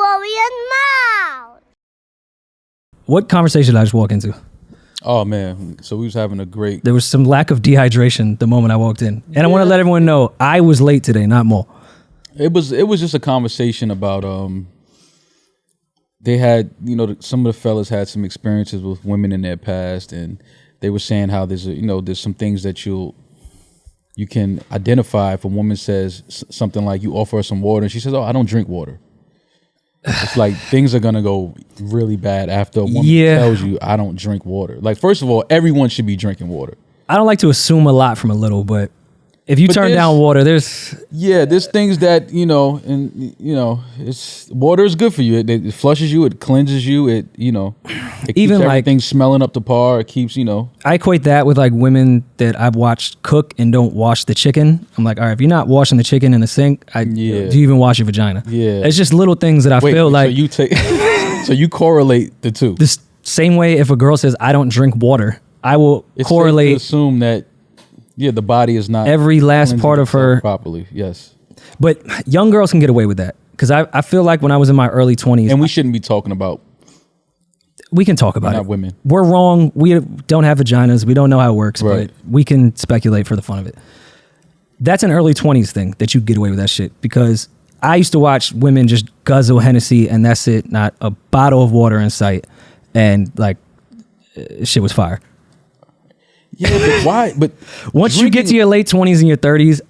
Rory MAL. What conversation did I just walk into? Oh man, so we was having a great. There was some lack of dehydration the moment I walked in, and I want to let everyone know I was late today, not Mal. It was just a conversation about they had, you know, some of the fellas had some experiences with women in their past, and they were saying how there's there's some things that you can identify if a woman says something like, you offer her some water and she says, oh, I don't drink water. It's like things are gonna go really bad after a woman tells you I don't drink water. Like, first of all, everyone should be drinking water. I don't like to assume a lot from a little, but if you turn down water, there's things that it's water is good for you. It flushes you, it cleanses you, it keeps even everything smelling up to par. It keeps I equate that with like women that I've watched cook and don't wash the chicken. I'm like, all right, if you're not washing the chicken in the sink, do you even wash your vagina? Yeah, it's just little things that I feel like. So you take, so you correlate the two. The same way, if a girl says I don't drink water, I will correlate. Safe to assume that. Yeah, the body is not every last part of her properly. Yes, but young girls can get away with that because I feel like when I was in my early 20s, and we shouldn't be talking about. We can talk about not women. We're wrong. We don't have vaginas. We don't know how it works, but we can speculate for the fun of it. That's an early 20s thing that you get away with that shit because I used to watch women just guzzle Hennessy and that's it, not a bottle of water in sight, and like shit was fire. Yeah, but why? But once you get to your late 20s and your 30s,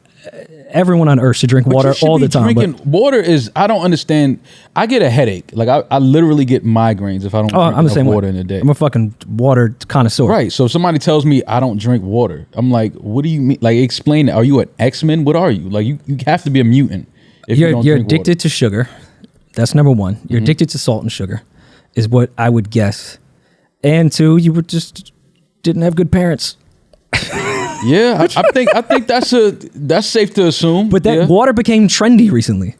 everyone on earth should drink water all the time. Water is, I don't understand. I get a headache. Like I literally get migraines if I don't drink enough water in a day. I'm a fucking water connoisseur. Right. So if somebody tells me I don't drink water, I'm like, what do you mean? Like, explain it. Are you an X-Men? What are you? Like, you have to be a mutant if you don't drink water. You're addicted to sugar. That's number one. You're addicted to salt and sugar is what I would guess. And two, you were just didn't have good parents. Yeah, I think that's safe to assume. But that water became trendy recently.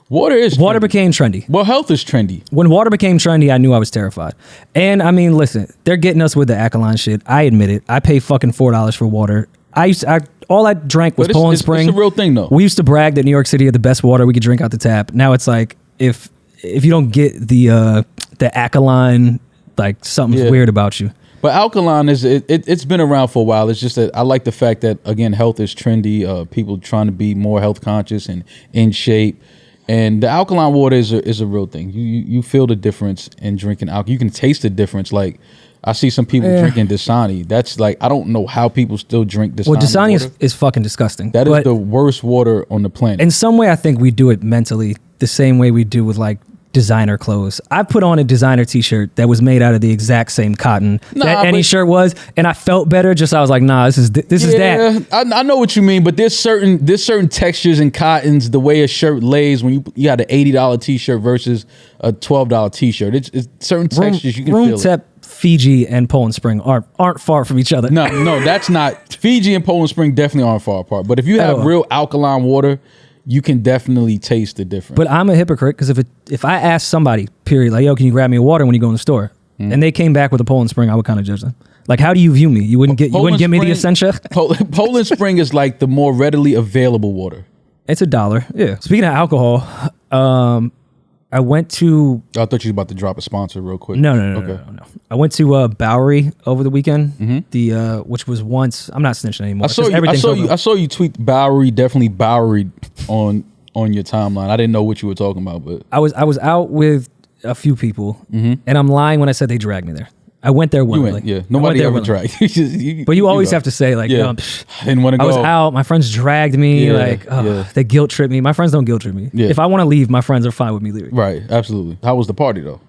Water became trendy. Well, health is trendy. When water became trendy, I knew I was terrified. And I mean, listen, they're getting us with the alkaline shit. I admit it. I pay fucking $4 for water. All I drank was Poland Spring. It's a real thing, though. We used to brag that New York City had the best water we could drink out the tap. Now it's like if you don't get the alkaline, like something's weird about you. But alkaline it's been around for a while. It's just that I like the fact that, again, health is trendy. People trying to be more health conscious and in shape. And the alkaline water is a real thing. You feel the difference in drinking alcohol. You can taste the difference. Like, I see some people drinking Dasani. That's like, I don't know how people still drink Dasani. Well, Dasani is fucking disgusting. That is the worst water on the planet. In some way, I think we do it mentally the same way we do with like designer clothes. I put on a designer t-shirt that was made out of the exact same cotton that any shirt was, and I felt better. I was like, nah, this is that. I know what you mean, but there's certain textures in cottons, the way a shirt lays when you got an $80 t-shirt versus a $12 t-shirt. It's certain textures you can feel. Room temp Fiji and Poland Spring aren't far from each other. No, that's not. Fiji and Poland Spring definitely aren't far apart. But if you have real alkaline water, you can definitely taste the difference. But I'm a hypocrite because if I ask somebody, period, like, yo, can you grab me a water when you go in the store? And they came back with a Poland Spring, I would kind of judge them. Like, how do you view me? You wouldn't give me the Essentia? Poland Spring is like the more readily available water. It's $1. Yeah. Speaking of alcohol, I went to... I thought you were about to drop a sponsor real quick. No. I went to Bowery over the weekend, which was once... I'm not snitching anymore. I saw you tweet Bowery, definitely Bowery on your timeline. I didn't know what you were talking about, but... I was out with a few people, and I'm lying when I said they dragged me there. I went there willingly. Nobody ever dragged. But you always have to say, like, I didn't want to go. I was out. My friends dragged me. They guilt trip me. My friends don't guilt trip me. Yeah. If I want to leave, my friends are fine with me leaving. Right, absolutely. How was the party though?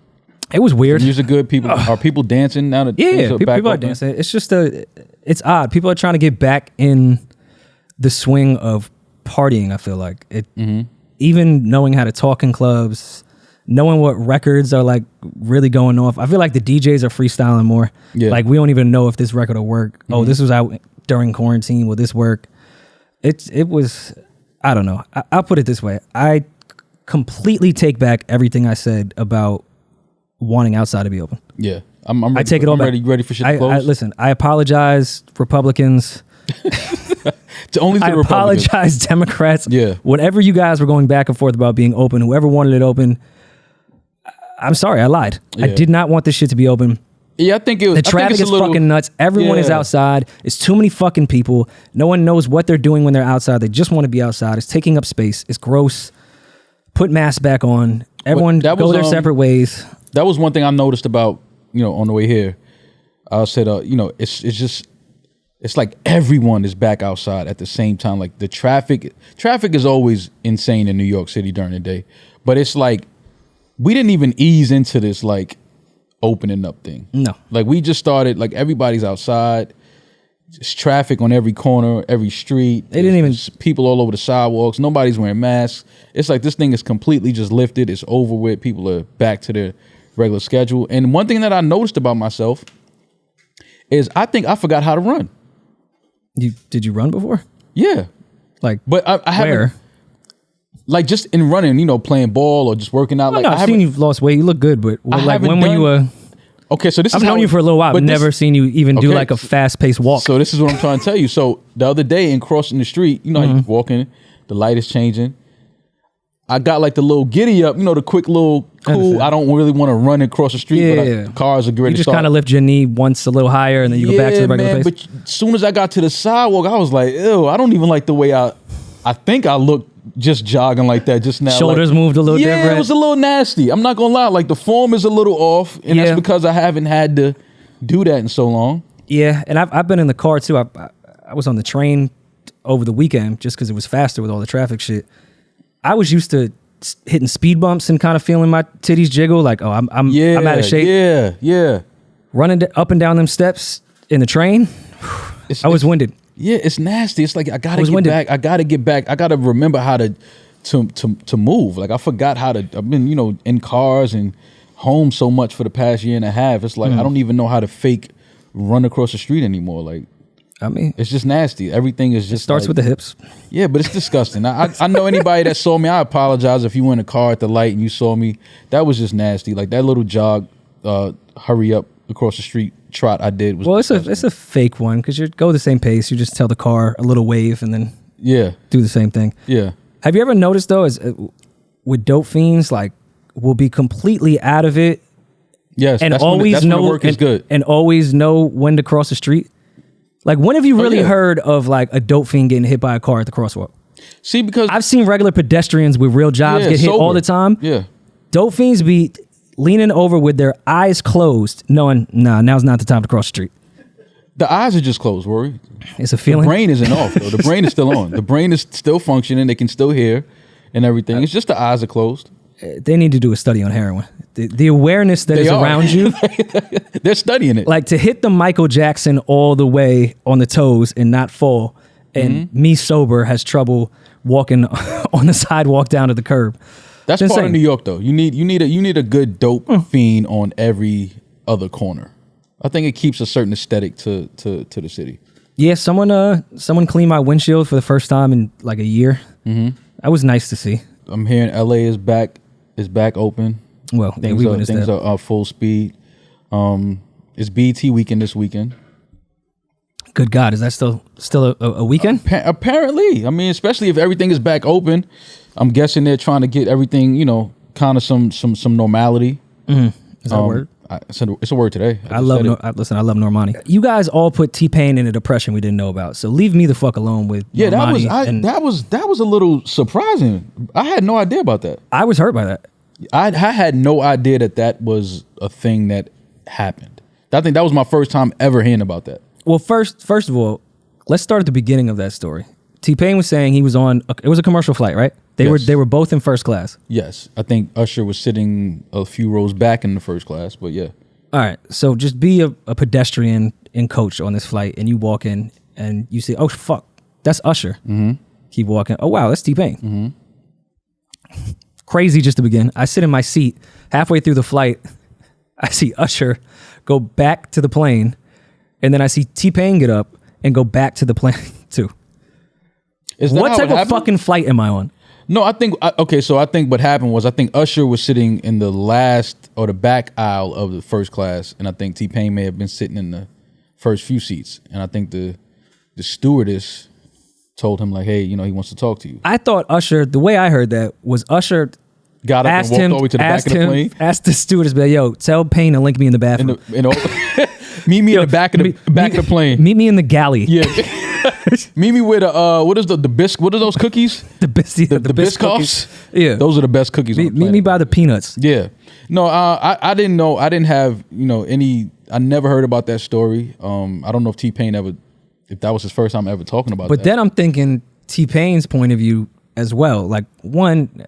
It was weird. The music good. People are people dancing now that people are dancing. It's just it's odd. People are trying to get back in the swing of partying. I feel like it. Even knowing how to talk in clubs. Knowing what records are like really going off. I feel like the DJs are freestyling more. Yeah. Like, we don't even know if this record will work. Oh, this was out during quarantine. Will this work? It was, I don't know. I'll put it this way. I completely take back everything I said about wanting outside to be open. Yeah. I'm ready, I take it all back. Ready for shit to close? Listen, I apologize, Republicans. I apologize, Democrats. Yeah. Whatever you guys were going back and forth about being open, whoever wanted it open, I'm sorry, I lied. I Yeah. did not want this shit to be open. Yeah, I think it was. The traffic is fucking nuts. Everyone is outside. It's too many fucking people. No one knows what they're doing when they're outside. They just want to be outside. It's taking up space. It's gross. Put masks back on. Everyone go their separate ways. That was one thing I noticed about, on the way here. I said, it's like everyone is back outside at the same time. Like the traffic is always insane in New York City during the day. But it's like, we didn't even ease into this, like, opening up thing. No. Like we just started, like everybody's outside. It's traffic on every corner, every street. They didn't even people all over the sidewalks. Nobody's wearing masks. It's like this thing is completely just lifted. It's over with. People are back to their regular schedule. And one thing that I noticed about myself is I think I forgot how to run. Did you run before? Yeah. Like, but I haven't. Where? Like just in running, playing ball or just working out. Like I've seen you've lost weight. You look good, but like when were you okay, so this I've is known you for a little while. I've never seen you even do like a fast-paced walk. So this is what I'm trying to tell you. So the other day in crossing the street, how you're walking, the light is changing. I got like the little giddy up, the quick little cool. I don't really want to run and cross the street, but cars are great. You just kind of lift your knee once a little higher, and then you go back to the regular pace. But as soon as I got to the sidewalk, I was like, ew, I don't even like the way I think I look just jogging like that just now. Shoulders moved a little different. Yeah, it was a little nasty. I'm not gonna lie. Like the form is a little off, and that's because I haven't had to do that in so long. Yeah, and I've been in the car too. I was on the train over the weekend just because it was faster with all the traffic shit. I was used to hitting speed bumps and kind of feeling my titties jiggle. Like, oh, I'm out of shape. Yeah. Running up and down them steps in the train, I was winded. Yeah, it's nasty. It's like I gotta get back. I gotta remember how to move. Like I forgot how to. I've been in cars and home so much for the past year and a half. It's like I don't even know how to fake run across the street anymore. Like I mean, it's just nasty. Everything is just starts with the hips. Yeah, but it's disgusting. I know anybody that saw me. I apologize if you were in a car at the light and you saw me. That was just nasty. Like that little jog, hurry up across the street trot I did was it's a fake one because you go the same pace. You just tell the car a little wave and then do the same thing. Yeah. Have you ever noticed though, as with dope fiends, like will be completely out of it. Yes, and that's always when know the work is good. And always know when to cross the street. Like when have you really heard of like a dope fiend getting hit by a car at the crosswalk? See, because I've seen regular pedestrians with real jobs get hit all the time. Yeah. Dope fiends be leaning over with their eyes closed, knowing, now's not the time to cross the street. The eyes are just closed, Rory. It's a feeling. The brain isn't off, though. The brain is still on. The brain is still functioning. They can still hear and everything. It's just the eyes are closed. They need to do a study on heroin. The awareness that is around you. They're studying it. Like to hit the Michael Jackson all the way on the toes and not fall. And me sober has trouble walking on the sidewalk down to the curb. That's part of New York, though. You need a good dope fiend on every other corner. I think it keeps a certain aesthetic to the city. Yeah, someone cleaned my windshield for the first time in like a year. Mm-hmm. That was nice to see. I'm hearing LA is back open. Well, things are full speed. It's BET weekend this weekend. Good God, is that still a weekend? Apparently, I mean, especially if everything is back open. I'm guessing they're trying to get everything, kind of some normality. Mm-hmm. Is that a word? It's a word today. I love Normani. You guys all put T-Pain in a depression we didn't know about. So leave me the fuck alone with Normani. That was a little surprising. I had no idea about that. I was hurt by that. I had no idea that was a thing that happened. I think that was my first time ever hearing about that. Well, first of all, let's start at the beginning of that story. T-Pain was saying he was on. It was a commercial flight, right? They were both in first class. Yes, I think Usher was sitting a few rows back in the first class, but yeah. All right, so just be a pedestrian and coach on this flight, and you walk in and you say, "Oh fuck, that's Usher." Mm-hmm. Keep walking. Oh wow, that's T-Pain. Mm-hmm. Crazy just to begin. I sit in my seat halfway through the flight. I see Usher go back to the plane, and then I see T-Pain get up and go back to the plane too. What type of fucking flight am I on? No, I think what happened was I think Usher was sitting in the last or the back aisle of the first class, and I think T-Pain may have been sitting in the first few seats, and I think the stewardess told him like, hey, he wants to talk to you. I thought Usher, the way I heard that was Usher got up asked and walked him, all the way to the back of the plane. asked the stewardess, but yo, tell Payne to link me in the bathroom. Meet me in the back of the plane. Meet me in the galley. Yeah. Meet me with what is the bisc? What are those cookies? The Biscoffs. Yeah, those are the best cookies. Meet me by the peanuts. Yeah. No, I didn't know. I didn't have any. I never heard about that story. I don't know if T-Pain if that was his first time ever talking about that. But then I'm thinking T-Pain's point of view as well. Like, one,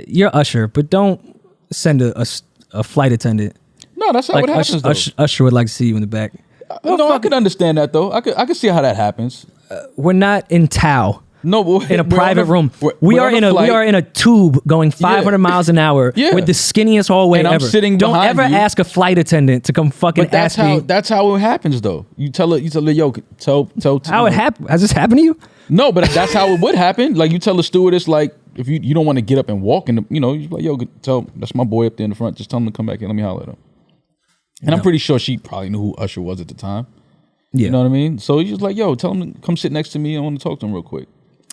you're Usher, but don't send a flight attendant. No, that's not like what happens. Usher would like to see you in the back. No, I could understand that though. I could see how that happens. We're not in Tao. No, but in a private room. We are in a tube going 500 miles an hour with the skinniest hallway and ever. I'm sitting Don't ever ask a flight attendant to come fucking ask me. That's how it happens though. You tell her, yo, tell how it happened. Has this happened to you? No, but that's how it would happen. Like, you tell the stewardess, like, if you don't want to get up and walk, and you're like, yo, that's my boy up there in the front. Just tell him to come back here. Let me holler at him. And I'm pretty sure she probably knew who Usher was at the time. Yeah. You know what I mean? So he's just like, yo, tell him to come sit next to me. I want to talk to him real quick.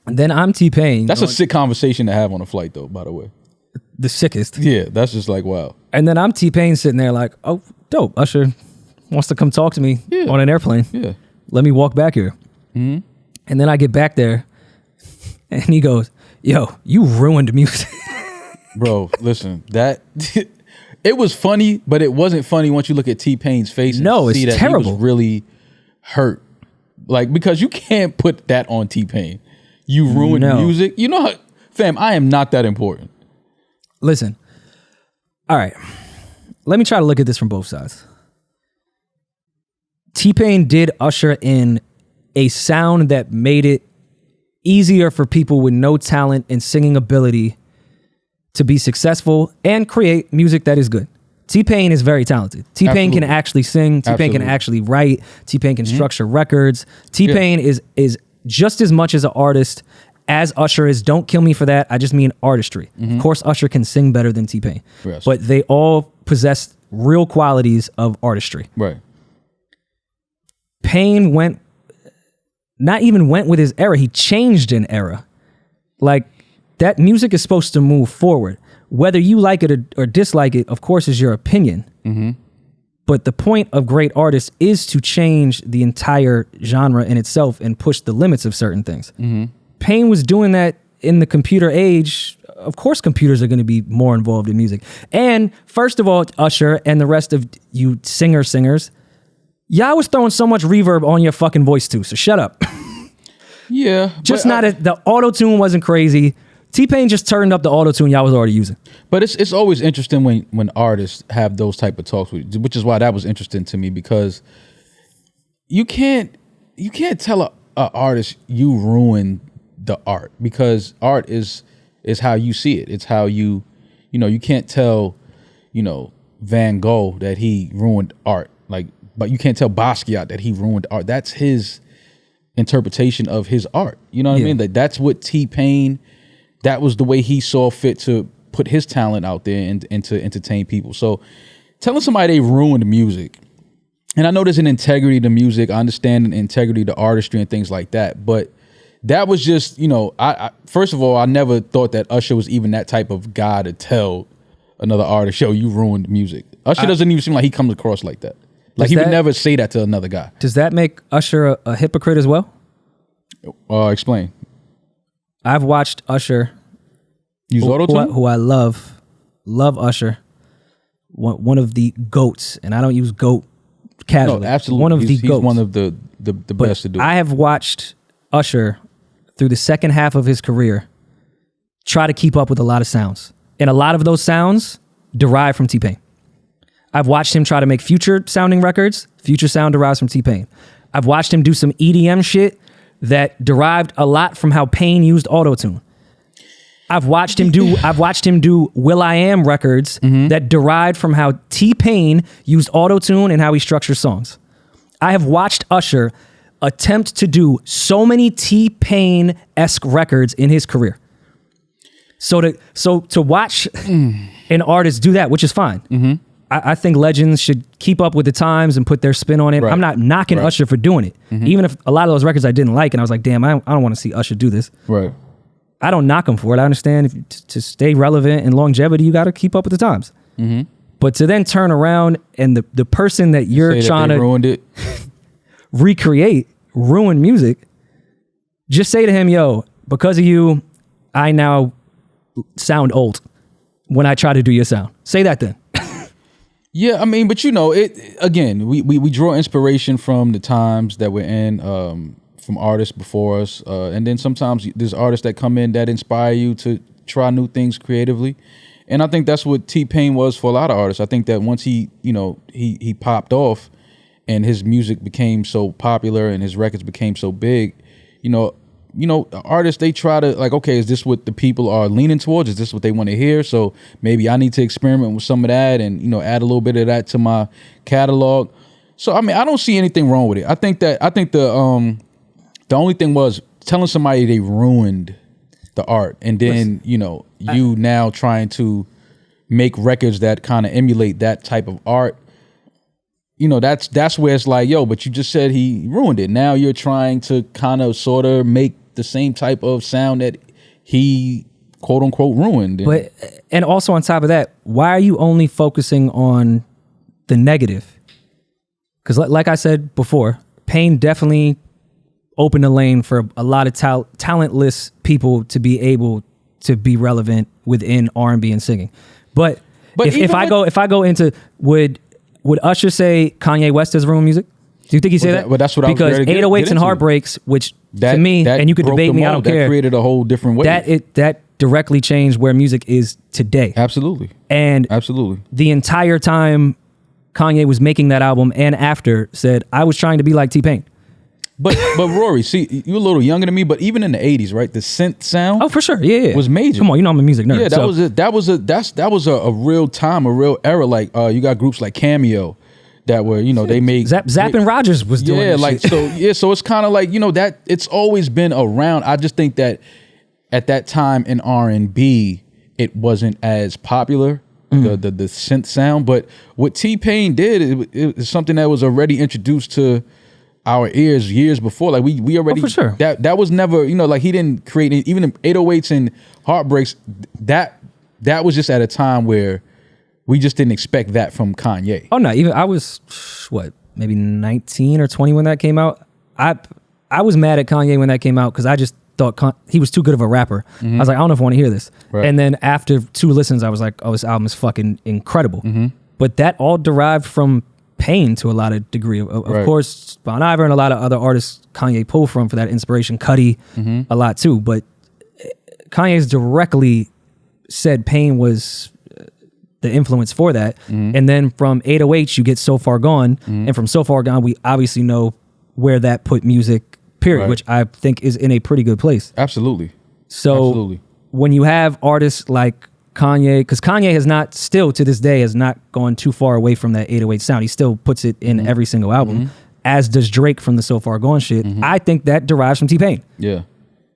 And then I'm T-Pain. That's a sick conversation to have on a flight, though, by the way. The sickest. Yeah, that's just like, wow. And then I'm T-Pain sitting there like, oh, dope. Usher wants to come talk to me on an airplane. Yeah. Let me walk back here. Mm-hmm. And then I get back there and he goes, yo, you ruined music. Bro, listen, it was funny, but it wasn't funny once you look at T-Pain's face and see that terrible. He was really hurt. Like, because you can't put that on T-Pain. You ruined music. You know how, fam, I am not that important. Listen. All right. Let me try to look at this from both sides. T-Pain did usher in a sound that made it easier for people with no talent and singing ability to be successful and create music that is good. T-Pain is very talented. T-Pain can actually sing. T-Pain can actually write. T-Pain can structure records. T-Pain is just as much as an artist as Usher is. Don't kill me for that. I just mean artistry. Of course, Usher can sing better than T-Pain. Yes. But they all possess real qualities of artistry. Right. Pain not even went with his era. He changed an era. Like, that music is supposed to move forward. Whether you like it or dislike it, of course, is your opinion. Mm-hmm. But the point of great artists is to change the entire genre in itself and push the limits of certain things. Mm-hmm. Pain was doing that in the computer age. Of course, computers are going to be more involved in music. And first of all, Usher and the rest of you singers, y'all was throwing so much reverb on your fucking voice too. So shut up. Yeah. Just the auto-tune wasn't crazy. T-Pain just turned up the auto-tune y'all was already using. But it's always interesting when artists have those type of talks, which is why that was interesting to me, because you can't tell a artist you ruined the art, because art is how you see it. It's how you can't tell, Van Gogh that he ruined art. But you can't tell Basquiat that he ruined art. That's his interpretation of his art. You know what I mean? That's what T-Pain, that was the way he saw fit to put his talent out there and to entertain people. So telling somebody they ruined music, and I know there's an integrity to music. I understand an integrity to artistry and things like that. But that was just, I first of all, I never thought that Usher was even that type of guy to tell another artist, yo, you ruined music. Usher doesn't even seem like he comes across like that. Like, he would never say that to another guy. Does that make Usher a hypocrite as well? Explain. I've watched Usher use auto-tune? Who I love Usher. One of the GOATs, and I don't use GOAT casually. No, absolutely. One of the GOATs. He's one of the best to do it. I have watched Usher through the second half of his career try to keep up with a lot of sounds. And a lot of those sounds derive from T-Pain. I've watched him try to make Future sounding records. Future sound derives from T-Pain. I've watched him do some EDM shit that derived a lot from how Pain used auto-tune. I've watched him do Will.I.Am records that derived from how T-Pain used auto-tune and how he structures songs. I have watched Usher attempt to do so many T-Pain-esque records in his career. So to watch an artist do that, which is fine. I think legends should keep up with the times and put their spin on it. Right. I'm not knocking Usher for doing it. Even if a lot of those records I didn't like, and I was like, damn, I don't want to see Usher do this. Right. I don't knock him for it. I understand to stay relevant and longevity, you got to keep up with the times. Mm-hmm. But to then turn around and the person that you're trying to ruined it, recreate, ruin music, just say to him, yo, because of you, I now sound old when I try to do your sound. Say that then. Yeah, I mean, but it again. We draw inspiration from the times that we're in, from artists before us, and then sometimes there's artists that come in that inspire you to try new things creatively, and I think that's what T-Pain was for a lot of artists. I think that once he popped off, and his music became so popular and his records became so big, artists, they try to like, okay, is this what the people are leaning towards? Is this what they want to hear? So maybe I need to experiment with some of that and, add a little bit of that to my catalog. So, I mean, I don't see anything wrong with it. I think the only thing was telling somebody they ruined the art, and then, you now trying to make records that kind of emulate that type of art. That's where it's like, yo, but you just said he ruined it. Now you're trying to kind of sort of make the same type of sound that he quote unquote ruined. And also on top of that, why are you only focusing on the negative? Because like I said before, Pain definitely opened a lane for a lot of talentless people to be able to be relevant within R&B and singing. But if I go into would Usher say Kanye West has ruined music? Do you think he said that? Well, that's what because I was going to 808s and Heartbreaks, which to me, and you could debate me, I don't care. That created a whole different way. That directly changed where music is today. Absolutely. And absolutely, the entire time Kanye was making that album and after said, I was trying to be like T-Pain. But Rory, see, you're a little younger than me, but even in the 80s, right? The synth sound, oh, for sure, yeah, was major. Come on, I'm a music nerd. Yeah, that was a real time, a real era. Like you got groups like Cameo that were, they made Zapp and Rogers was doing this like shit. so it's kind of like, that it's always been around. I just think that at that time in R&B, it wasn't as popular. The synth sound, but what T-Pain did, it was something that was already introduced to our ears years before. Like we already, for sure. That was never, like he didn't create even in 808s and Heartbreaks. That was just at a time where we just didn't expect that from Kanye. Oh no, even I was maybe 19 or 20 when that came out. I was mad at Kanye when that came out because I just thought he was too good of a rapper. I was like, I don't know if I want to hear this. Right. And then after 2 listens, I was like, oh, this album is fucking incredible. But that all derived from Pain to a lot of degree. Of course, Bon Iver and a lot of other artists Kanye pulled from for that inspiration. Cudi, a lot too. But Kanye's directly said Pain was the influence for that. And then from 808, you get So Far Gone. And from So Far Gone, we obviously know where that put music, period, which I think is in a pretty good place. Absolutely. So when you have artists like Kanye, because Kanye has not, still to this day, has not gone too far away from that 808 sound. He still puts it in every single album, as does Drake from the So Far Gone shit. I think that derives from T-Pain. Yeah.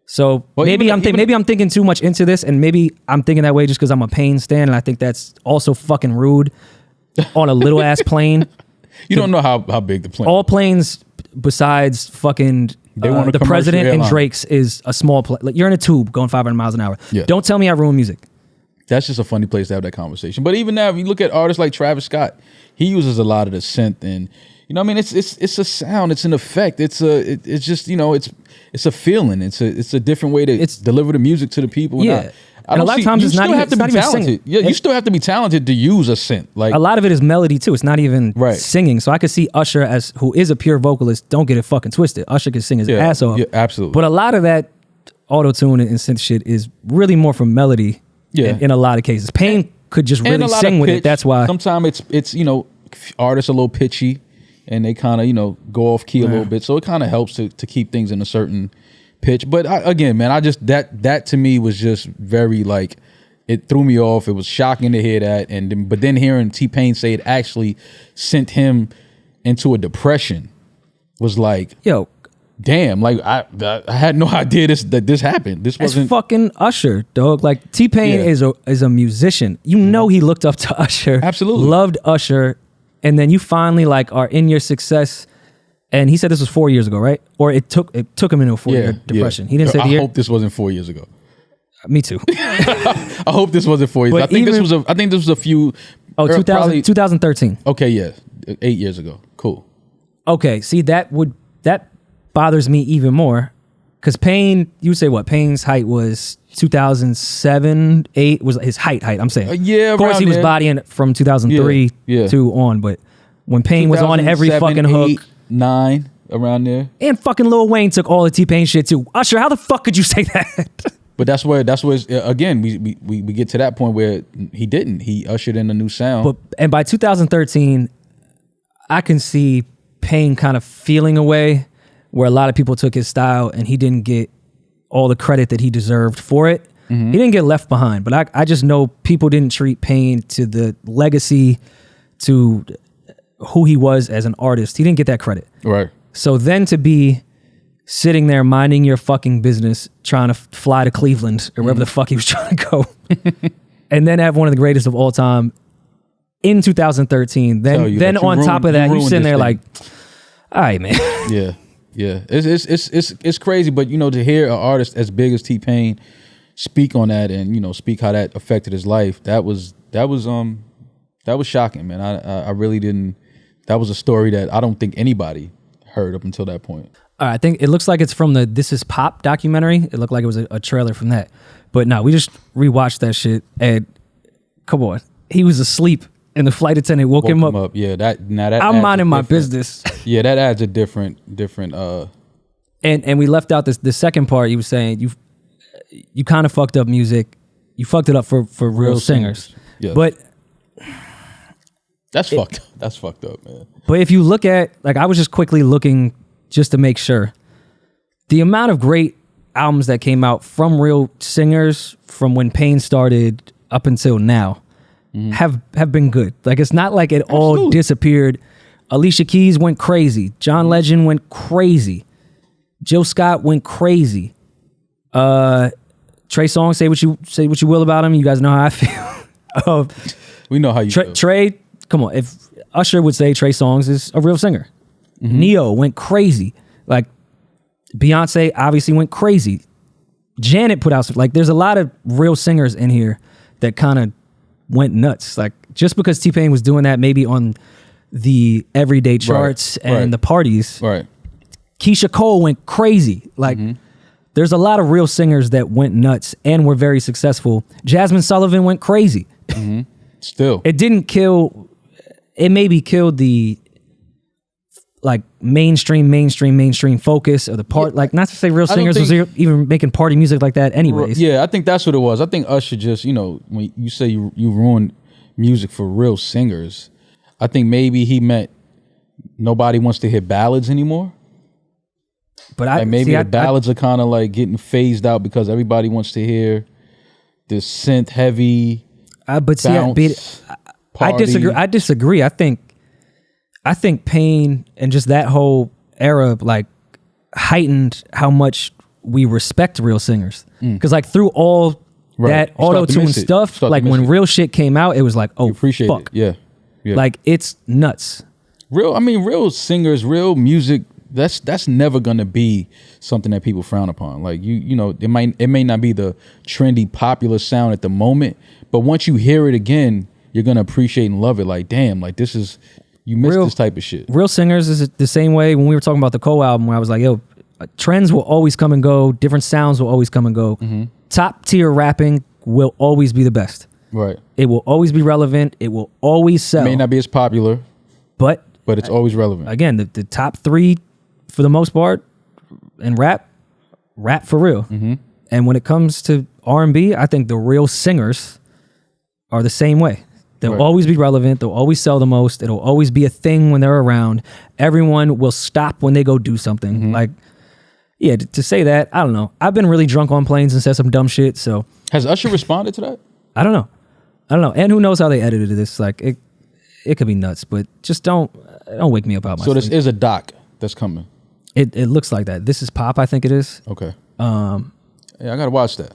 So maybe I'm thinking too much into this, and maybe I'm thinking that way just because I'm a Pain stan, and I think that's also fucking rude on a little ass plane. You don't know how big the plane. All planes besides fucking the president and Drake's is a small plane. Like, you're in a tube going 500 miles an hour. Yeah. Don't tell me I ruin music. That's just a funny place to have that conversation. But even now, if you look at artists like Travis Scott, he uses a lot of the synth, and I mean, it's a sound, it's an effect, it's just it's a feeling, it's a different way to deliver the music to the people. Yeah, and a lot of times it's not even talented. Yeah, you still have to be talented to use a synth. Like a lot of it is melody too. It's not even singing. So I could see Usher who is a pure vocalist. Don't get it fucking twisted. Usher can sing his ass off. Yeah, absolutely. But a lot of that auto tune and synth shit is really more from melody. Yeah, in a lot of cases, Pain could just really sing with it. That's why sometimes it's artists are a little pitchy and they kind of go off key a little bit, so it kind of helps to keep things in a certain pitch. But again, man, I just that to me was just very like, it threw me off. It was shocking to hear that, but then hearing T-Pain say it actually sent him into a depression was like, yo. Damn, like I had no idea that this happened. This wasn't fucking Usher, dog. Like T-Pain is a musician. You know he looked up to Usher. Absolutely. Loved Usher. And then you finally like are in your success. And he said this was 4 years ago, right? Or it took him into a 4-year depression. He didn't say the year. I hope this wasn't 4 years ago. Me too. I hope this wasn't 4 years. But I think even- I think this was a few. Oh, 2000, 2013. Okay, yeah, 8 years ago. Cool. Okay, see that bothers me even more because Payne, you would say what? Payne's height was 2007, 8 was his height. I'm saying. Yeah, Of course, around he was there. bodying from 2003 Yeah. to on, but when Payne was on every 2007, fucking hook, 8, 9 around there. and fucking Lil Wayne took all the T-Pain shit too. Usher, how the fuck could you say that? But that's where again we get to that point where he didn't. He ushered in a new sound. And by 2013, I can see Payne kind of feeling away where a lot of people took his style and he didn't get all the credit that he deserved for it. He didn't get left behind, but I just know people didn't treat Payne to the legacy, to who he was as an artist. He didn't get that credit. Right. So then to be sitting there minding your fucking business, trying to fly to Cleveland or wherever the fuck he was trying to go, and then have one of the greatest of all time in 2013. Then on top of that, you sitting there like, all right, man. Yeah. It's crazy, but to hear an artist as big as T-Pain speak on that and speak how that affected his life, that was shocking, man. I really didn't. That was a story that I don't think anybody heard up until that point. I think it looks like it's from the This Is Pop documentary. It looked like it was a trailer from that. But no, we just rewatched that shit and come on. He was asleep and the flight attendant woke him up. Yeah, that I'm minding my business. Yeah, that adds a different And we left out the second part. You were saying you kind of fucked up music. You fucked it up for real singers. Yeah. But that's fucked up. That's fucked up, man. But if you look at, like, I was just quickly looking just to make sure, the amount of great albums that came out from real singers from when Payne started up until now have been good. Like, it's not like it all disappeared. Alicia Keys went crazy. John Legend went crazy. Jill Scott went crazy. Trey Songz, say what you will about him. You guys know how I feel. We know how you feel. Trey, come on. If Usher would say Trey Songz is a real singer. Neo went crazy. Like, Beyonce obviously went crazy. Janet put out some, like, there's a lot of real singers in here that kind of went nuts. Like, just because T-Pain was doing that maybe on the everyday charts and the parties. Right. Keisha Cole went crazy. Like, there's a lot of real singers that went nuts and were very successful. Jasmine Sullivan went crazy. Still. It didn't kill, it maybe killed the, like, mainstream focus of the part. Like, not to say real singers was even making party music like that anyways. Yeah, I think that's what it was. I think Usher just, when you say you ruined music for real singers, I think maybe he meant nobody wants to hear ballads anymore. But maybe the ballads are kind of like getting phased out because everybody wants to hear this synth heavy. I disagree. I think Payne and just that whole era like heightened how much we respect real singers. Because like through all that auto-tune stuff, like when real shit came out, it was like, oh, appreciate fuck. It. Yeah. Like, it's nuts. Real singers, real music, that's never gonna be something that people frown upon. Like it may not be the trendy popular sound at the moment, but once you hear it again, you're gonna appreciate and love it. Like, damn, like you missed this type of shit. Real singers is the same way when we were talking about the Cole album, where I was like, yo, trends will always come and go, different sounds will always come and go. Top tier rapping will always be the best. Right. It will always be relevant. It will always sell. It may not be as popular, but it's always relevant. Again, the top three, for the most part, in rap for real. And when it comes to R&B, I think the real singers are the same way. They'll always be relevant. They'll always sell the most. It'll always be a thing when they're around. Everyone will stop when they go do something. Like, yeah, to say that, I don't know. I've been really drunk on planes and said some dumb shit. So has Usher responded to that? I don't know. And who knows how they edited this? Like, it could be nuts, but just don't wake me up out my sleep. So this is a doc that's coming. It looks like that. This Is Pop, I think it is. Okay. Yeah, I gotta watch that.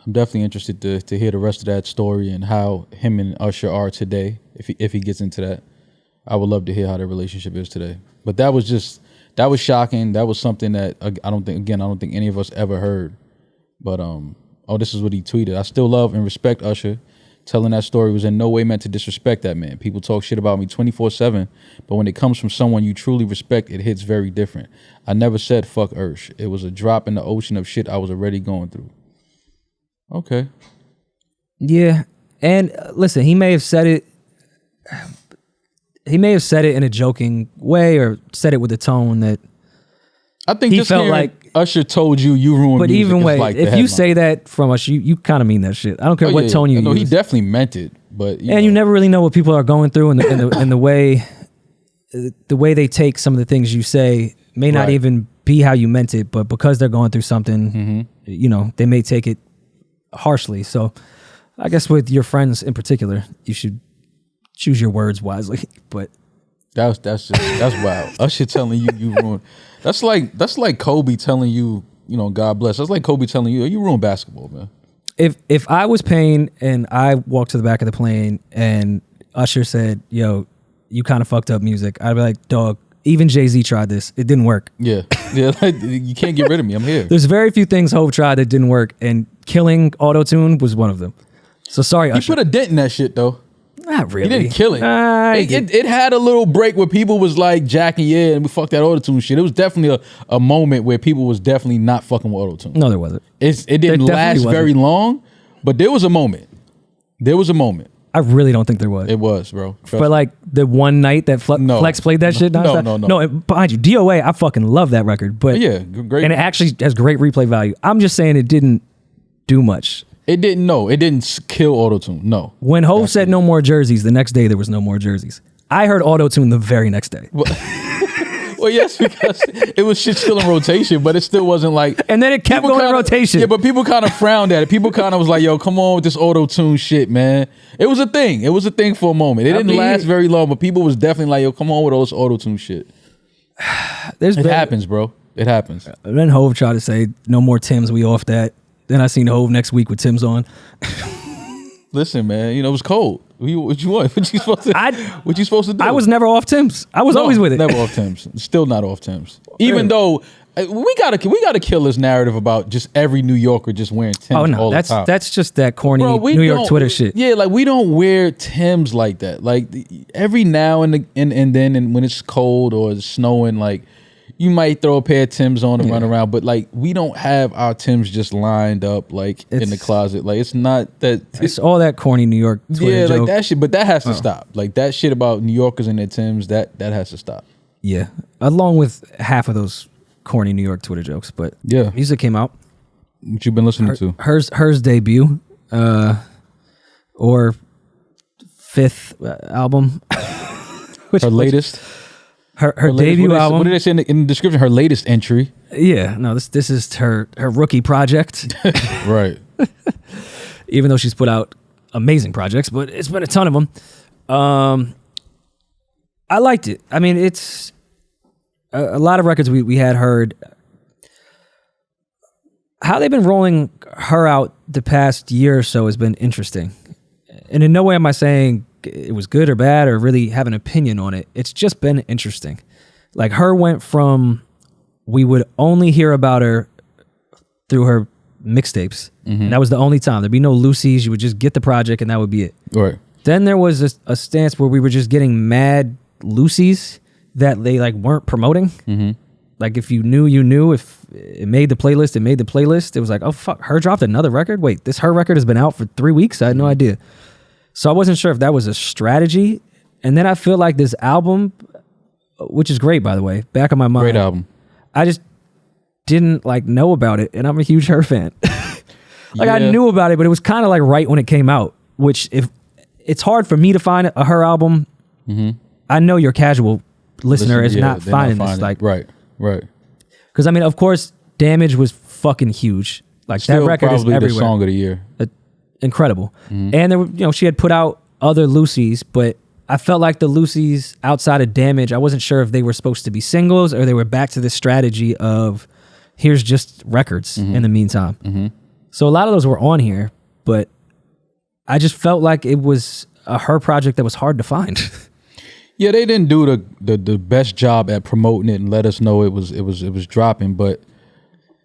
I'm definitely interested to hear the rest of that story and how him and Usher are today. If he gets into that, I would love to hear how their relationship is today. But that was shocking. That was something that I don't think any of us ever heard. But Oh, this is what he tweeted. I still love and respect Usher. Telling that story was in no way meant to disrespect that man. People talk shit about me 24/7, but when it comes from someone you truly respect, it hits very different. I never said fuck H.E.R. It was a drop in the ocean of shit I was already going through. Okay. Yeah. And listen, he may have said it in a joking way or said it with a tone that I think he just felt hearing like Usher told you ruined but music even is way, like the if you headline. say that from us, you kind of mean that shit. I don't care what tone you use. No, he definitely meant it, but you never really know what people are going through, and the way they take some of the things you say may not even be how you meant it, but because they're going through something, they may take it harshly. So, I guess with your friends in particular, you should choose your words wisely. But that's wild. Usher telling you ruined. That's like Kobe telling you, God bless. That's like Kobe telling you ruined basketball, man. If I was Payne and I walked to the back of the plane and Usher said, "Yo, you kind of fucked up music," I'd be like, "Dog, even Jay-Z tried this. It didn't work." Yeah. Like, you can't get rid of me. I'm here. There's very few things Hov tried that didn't work, and killing auto-tune was one of them. So sorry, He Usher. put a dent in that shit though. Not really. He didn't kill it. It had a little break where people was like jacking, and we fucked that auto-tune shit. It was definitely a moment where people was definitely not fucking with auto-tune. No, there wasn't. It didn't last very long, but there was a moment. I really don't think there was. It was, bro. For like the one night that Flex played that shit. No. No, behind you, DOA. I fucking love that record, but yeah, great. And it actually has great replay value. I'm just saying it didn't do much. It didn't kill auto-tune. No. When Hov said no more jerseys, the next day there was no more jerseys. I heard auto-tune the very next day. Well, yes, because it was shit still in rotation, but it still wasn't like. And then it kept going in rotation. Yeah, but people kind of frowned at it. People kind of was like, "Yo, come on with this auto-tune shit, man." It was a thing. It was a thing for a moment. It didn't last very long, but people was definitely like, "Yo, come on with all this auto-tune shit." It happens, bro. It happens. And then Hov tried to say, "No more Tims. We off that." Then I seen Hov next week with Tim's on. Listen, man, it was cold. What you want? What you supposed to do? I was never off Tim's. I was always with it. Never off Tim's. Still not off Tim's. Even though we gotta kill this narrative about just every New Yorker just wearing Tim's. Oh no, all the time. That's just that corny New York Twitter shit. Yeah, like we don't wear Tim's like that. Like every now and then, when it's cold or it's snowing, like. You might throw a pair of Timbs on and run around, but like we don't have our Timbs just lined up like in the closet. Like it's not that. It's all that corny New York Twitter joke. Like that shit. But that has to stop. Like that shit about New Yorkers and their Timbs. That has to stop. Yeah, along with half of those corny New York Twitter jokes. But yeah, music came out. What you been listening to? H.E.R.'s debut, or fifth album. Her latest. Her debut album. What did they say in the description? Her latest entry. Yeah, no, this is her rookie project. Right. Even though she's put out amazing projects, but it's been a ton of them. I liked it. I mean, it's a lot of records we had heard. How they've been rolling her out the past year or so has been interesting. And in no way am I saying it was good or bad or really have an opinion on it. It's just been interesting. Like her went from, we would only hear about her through her mixtapes. Mm-hmm. And that was the only time. There'd be no Lucy's. You would just get the project and that would be it. Right. Then there was a stance where we were just getting mad Lucy's that they like weren't promoting. Mm-hmm. Like if you knew, you knew. If it made the playlist, it made the playlist. It was like, oh fuck, her dropped another record? Wait, this H.E.R. record has been out for 3 weeks? I had no idea. So I wasn't sure if that was a strategy. And then I feel like this album, which is great, by the way, back of my mind. Great album. I just didn't like know about it. And I'm a huge H.E.R. fan. I knew about it, but it was kind of like right when it came out, which if it's hard for me to find a H.E.R. album, I know your casual listener is not finding this. Like, right. Because I mean, of course, Damage was fucking huge. Like still that record is everywhere. The song of the year. Incredible. And there were, she had put out other Lucy's, but I felt like the Lucy's outside of Damage, I wasn't sure if they were supposed to be singles or they were back to this strategy of here's just records in the meantime. Mm-hmm. So a lot of those were on here, but I just felt like it was a H.E.R. project that was hard to find. Yeah, they didn't do the best job at promoting it and let us know it was dropping, but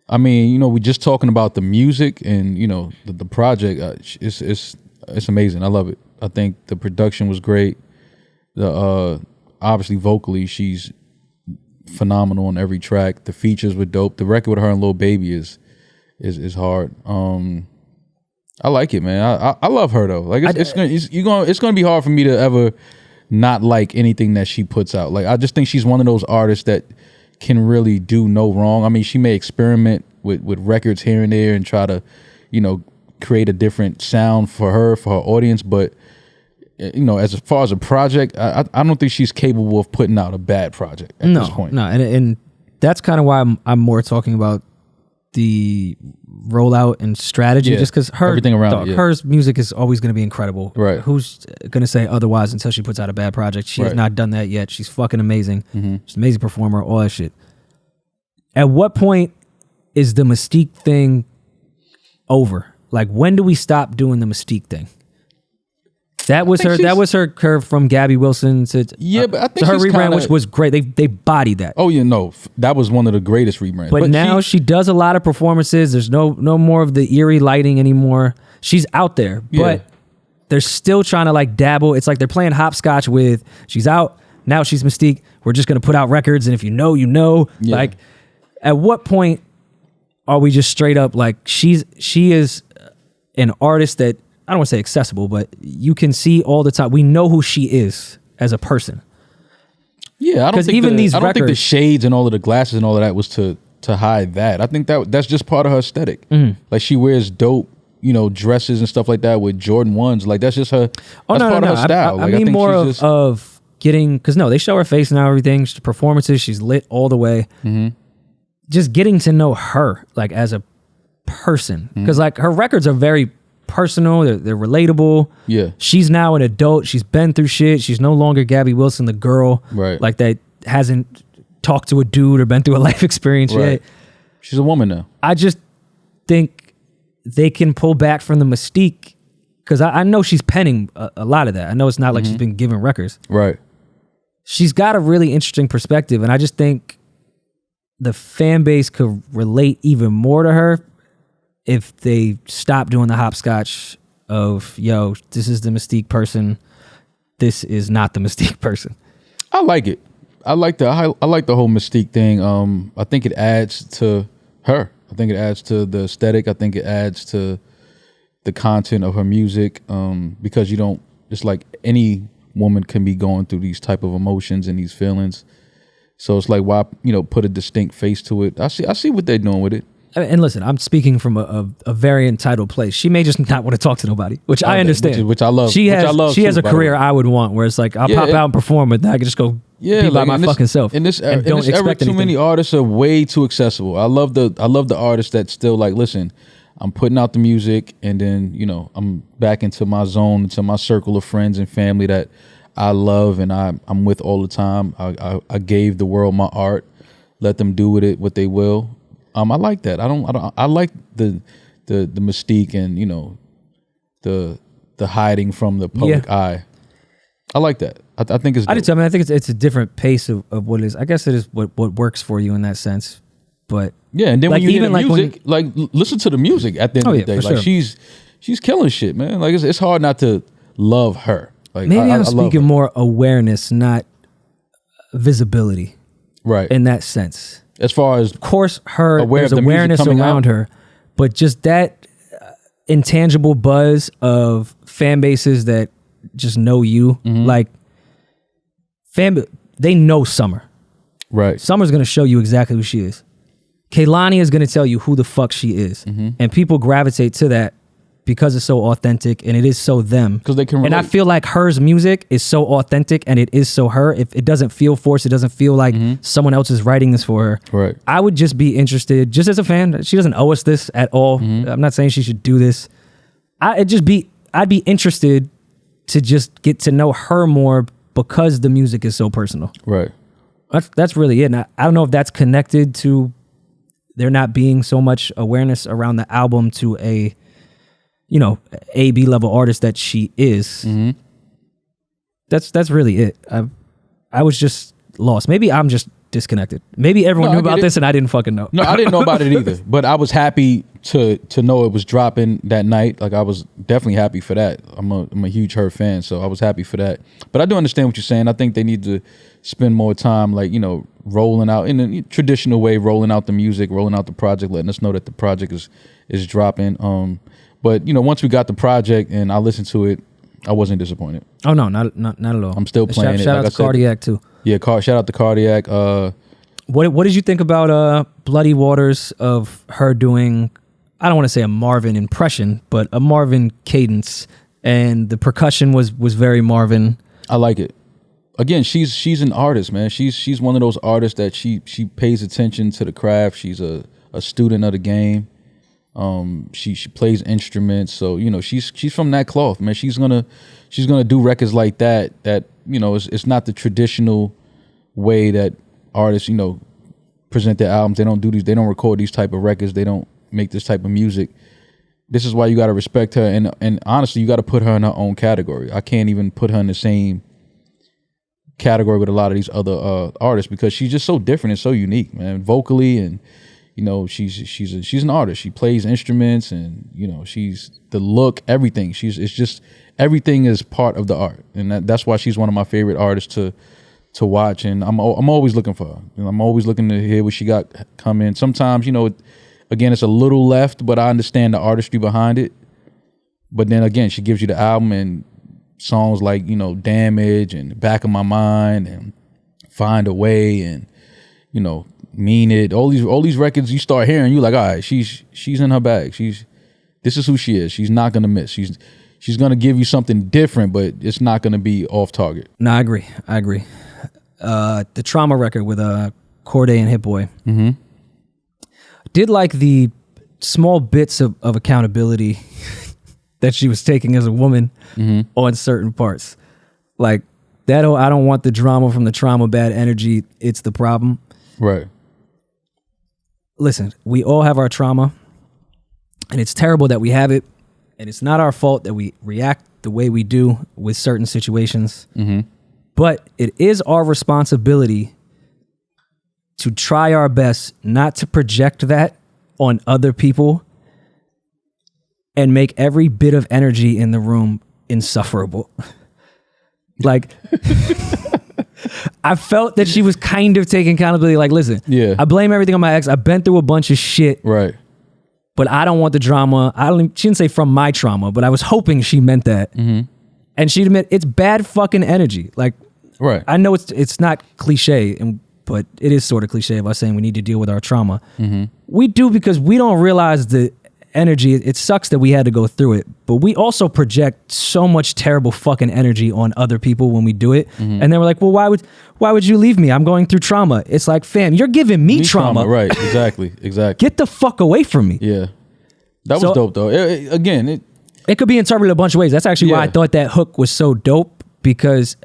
I mean, you know, we just talking about the music and, you know, the project. It's amazing. I love it. I think the production was great. The obviously vocally, she's phenomenal on every track. The features were dope. The record with her and Lil Baby is hard. I like it, man. I love her though. Like it's gonna be hard for me to ever not like anything that she puts out. Like I just think she's one of those artists that can really do no wrong. I mean, she may experiment with records here and there and try to, you know, create a different sound for her audience, but you know, as far as a project, I don't think she's capable of putting out a bad project at this point. No, and that's kind of why I'm more talking about the rollout and strategy, just because everything around hers music is always going to be incredible. Right? Who's going to say otherwise until she puts out a bad project? She has not done that yet. She's fucking amazing. She's an amazing performer. All that shit. At what point is the Mystique thing over? Like, when do we stop doing the Mystique thing? That was her. That was her curve from Gabby Wilson to but I think her rebrand, which was great. They bodied that. Oh yeah, no, that was one of the greatest rebrands. But now she does a lot of performances. There's no more of the eerie lighting anymore. She's out there, but they're still trying to like dabble. It's like they're playing hopscotch with. She's out now. She's Mystique. We're just gonna put out records, and if you know, you know. Yeah. Like, at what point are we just straight up like she is an artist that, I don't want to say accessible, but you can see all the time. We know who she is as a person. Yeah, I don't think the shades and all of the glasses and all of that was to hide that. I think that's just part of her aesthetic. Like, she wears dope, you know, dresses and stuff like that with Jordan 1s. Like, that's just her. Part of her style. I mean more of getting, because they show her face now, everything. Performances, she's lit all the way. Just getting to know her, like, as a person, because like her records are very personal, they're relatable. Yeah, she's now an adult. She's been through shit. She's no longer Gabby Wilson, the girl, like that hasn't talked to a dude or been through a life experience yet. She's a woman now. I just think they can pull back from the Mystique, because I know she's penning a lot of that. I know it's not like she's been given records. Right. She's got a really interesting perspective, and I just think the fan base could relate even more to her if they stop doing the hopscotch of, yo, this is the Mystique person, this is not the Mystique person. I like it. I like the whole Mystique thing. I think it adds to her. I think it adds to the aesthetic. I think it adds to the content of her music. Because it's like any woman can be going through these type of emotions and these feelings. So it's like, why, put a distinct face to it? I see what they're doing with it. And listen, I'm speaking from a very entitled place. She may just not want to talk to nobody, which I understand. Which I love. She has a career I would want, where it's like, I'll pop out and perform, but then I can just go be by my fucking self. In this era, too many artists are way too accessible. I love the artists that still like, listen, I'm putting out the music, and then I'm back into my zone, into my circle of friends and family that I love and I'm with all the time. I gave the world my art. Let them do with it what they will. I like that. I like the mystique and the hiding from the public eye. I like that. I think it's dope. I think it's a different pace of what it is. I guess it is what works for you in that sense. But yeah, and then when you hear the music, listen to the music at the end of the day. Like, sure. she's killing shit, man. Like, it's hard not to love her. Like, maybe I'm speaking more awareness, not visibility. Right. In that sense. As far as, of course, there's awareness around her, but just that intangible buzz of fan bases that just know you, like they know Summer. Right. Summer's gonna show you exactly who she is. Kehlani is gonna tell you who the fuck she is, and people gravitate to that because it's so authentic and it is so them. Because they can relate. And I feel like her's music is so authentic and it is so her. If it doesn't feel forced, it doesn't fbe like someone else is writing this for her. Right. I would just be interested, just as a fan. She doesn't owe us this at all. I'm not saying she should do this. I'd be interested to just get to know her more because the music is so personal. Right. That's really it. And I don't know if that's connected to there not being so much awareness around the album to a A/B level artist that she is. That's really it. I was just lost. Maybe I'm just disconnected. Maybe everyone knew about this and I didn't fucking know. No, I didn't know about it either. But I was happy to know it was dropping that night. Like I was definitely happy for that. I'm a huge H.E.R fan, so I was happy for that. But I do understand what you're saying. I think they need to spend more time, like, you know, rolling out in a traditional way, rolling out the music, rolling out the project, letting us know that the project is dropping. But you know, once we got the project and I listened to it, I wasn't disappointed. Oh no, not at all. I'm still playing it. Shout out to Cardiac too. Yeah, shout out to Cardiac. What did you think about Bloody Waters of her doing, I don't want to say a Marvin impression, but a Marvin cadence, and the percussion was very Marvin. I like it. Again, she's an artist, man. She's one of those artists that she pays attention to the craft. She's a student of the game. She plays instruments, so you know she's from that cloth, man. She's gonna do records like that. That, you know, it's not the traditional way that artists, you know, present their albums. They don't record these type of records. They don't make this type of music. This is why you got to respect her, and honestly, you got to put her in her own category. I can't even put her in the same category with a lot of these other artists because she's just so different and so unique, man, vocally. And you know, she's an artist. She plays instruments, and you know, she's the look, everything. It's just everything is part of the art, and that's why she's one of my favorite artists to watch. And I'm always looking for her. You know, I'm always looking to hear what she got coming. Sometimes, you know, again, it's a little left, but I understand the artistry behind it. But then again, she gives you the album and songs like, you know, Damage and Back of My Mind and Find a Way and, you know, Mean It. All these records you start hearing, you like, all right, she's in her bag. This is who she is. She's not gonna miss. She's gonna give you something different, but it's not gonna be off target. No, I agree. The Trauma record with Corday and Hit Boy. Mm-hmm. Did like the small bits of accountability that she was taking as a woman on certain parts. Like that, I don't want the drama from the trauma, bad energy. It's the problem. Right. Listen, we all have our trauma, and it's terrible that we have it, and it's not our fault that we react the way we do with certain situations. Mm-hmm. But it is our responsibility to try our best not to project that on other people and make every bit of energy in the room insufferable. Like, I felt that she was kind of taking accountability. Like, listen, I blame everything on my ex. I've been through a bunch of shit. Right. But I don't want the drama. She didn't say from my trauma, but I was hoping she meant that. Mm-hmm. And she'd admit it's bad fucking energy. Like, right. I know it's not cliche, but it is sort of cliche of us saying we need to deal with our trauma. Mm-hmm. We do because we don't realize the energy. It sucks that we had to go through it, but we also project so much terrible fucking energy on other people when we do it. Mm-hmm. And then we're like, well, why would you leave me? I'm going through trauma. It's like, fam, you're giving me trauma. Right. Exactly. Get the fuck away from me. Yeah. That was dope though. It could be interpreted a bunch of ways. That's actually why I thought that hook was so dope, because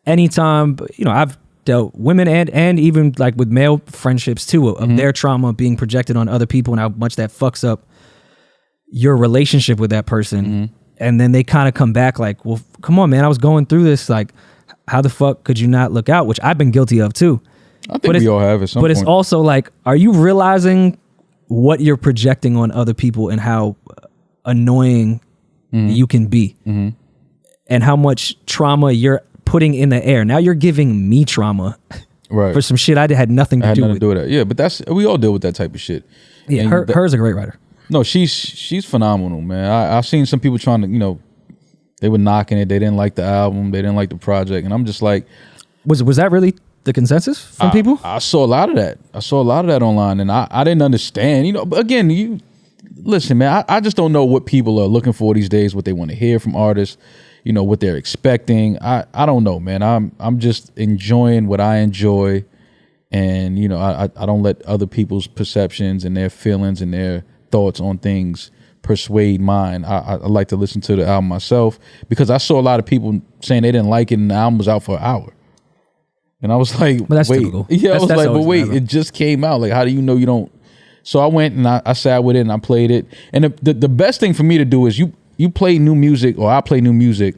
anytime, you know, I've dealt women and even like with male friendships too, of their trauma being projected on other people and how much that fucks up your relationship with that person. Mm-hmm. And then they kind of come back like, well, come on, man, I was going through this. Like, how the fuck could you not look out? Which I've been guilty of too. I think we all have at some point. But it's also like, are you realizing what you're projecting on other people and how annoying you can be, and how much trauma you're putting in the air? Now you're giving me trauma for some shit I had nothing to do with that. Yeah, but we all deal with that type of shit. Yeah, H.E.R's a great writer. No, she's phenomenal, man. I've seen some people trying to, you know, they were knocking it. They didn't like the album. They didn't like the project, and I'm just like, was that really the consensus from people? I saw a lot of that. I saw a lot of that online, and I didn't understand. You know, but again, you listen, man. I just don't know what people are looking for these days. What they want to hear from artists. You know, what they're expecting. I don't know, man. I'm just enjoying what I enjoy, and you know, I don't let other people's perceptions and their feelings and their thoughts on things persuade mine. I like to listen to the album myself, because I saw a lot of people saying they didn't like it and the album was out for an hour. And I was like, but that's wait. Typical. Yeah, I was like, but wait, it just came out. Like, how do you know you don't? So I went and I sat with it and I played it. And the best thing for me to do is you play new music, or I play new music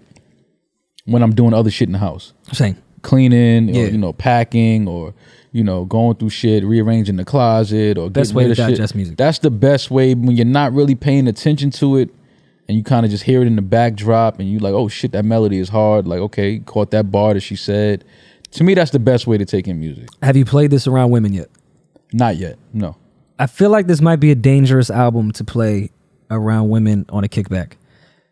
when I'm doing other shit in the house. Same. cleaning, Yeah. or, you know, packing, or, you know, going through shit, rearranging the closet, or Best getting way rid to of shit. digest music. That's the best way when you're not really paying attention to it, and you kind of just hear it in the backdrop, and you like, oh shit, that melody is hard. Like, okay, caught that bar that she said. To me, that's the best way to take in music. Have you played this around women yet? Not yet, no. I feel like this might be a dangerous album to play around women on a kickback.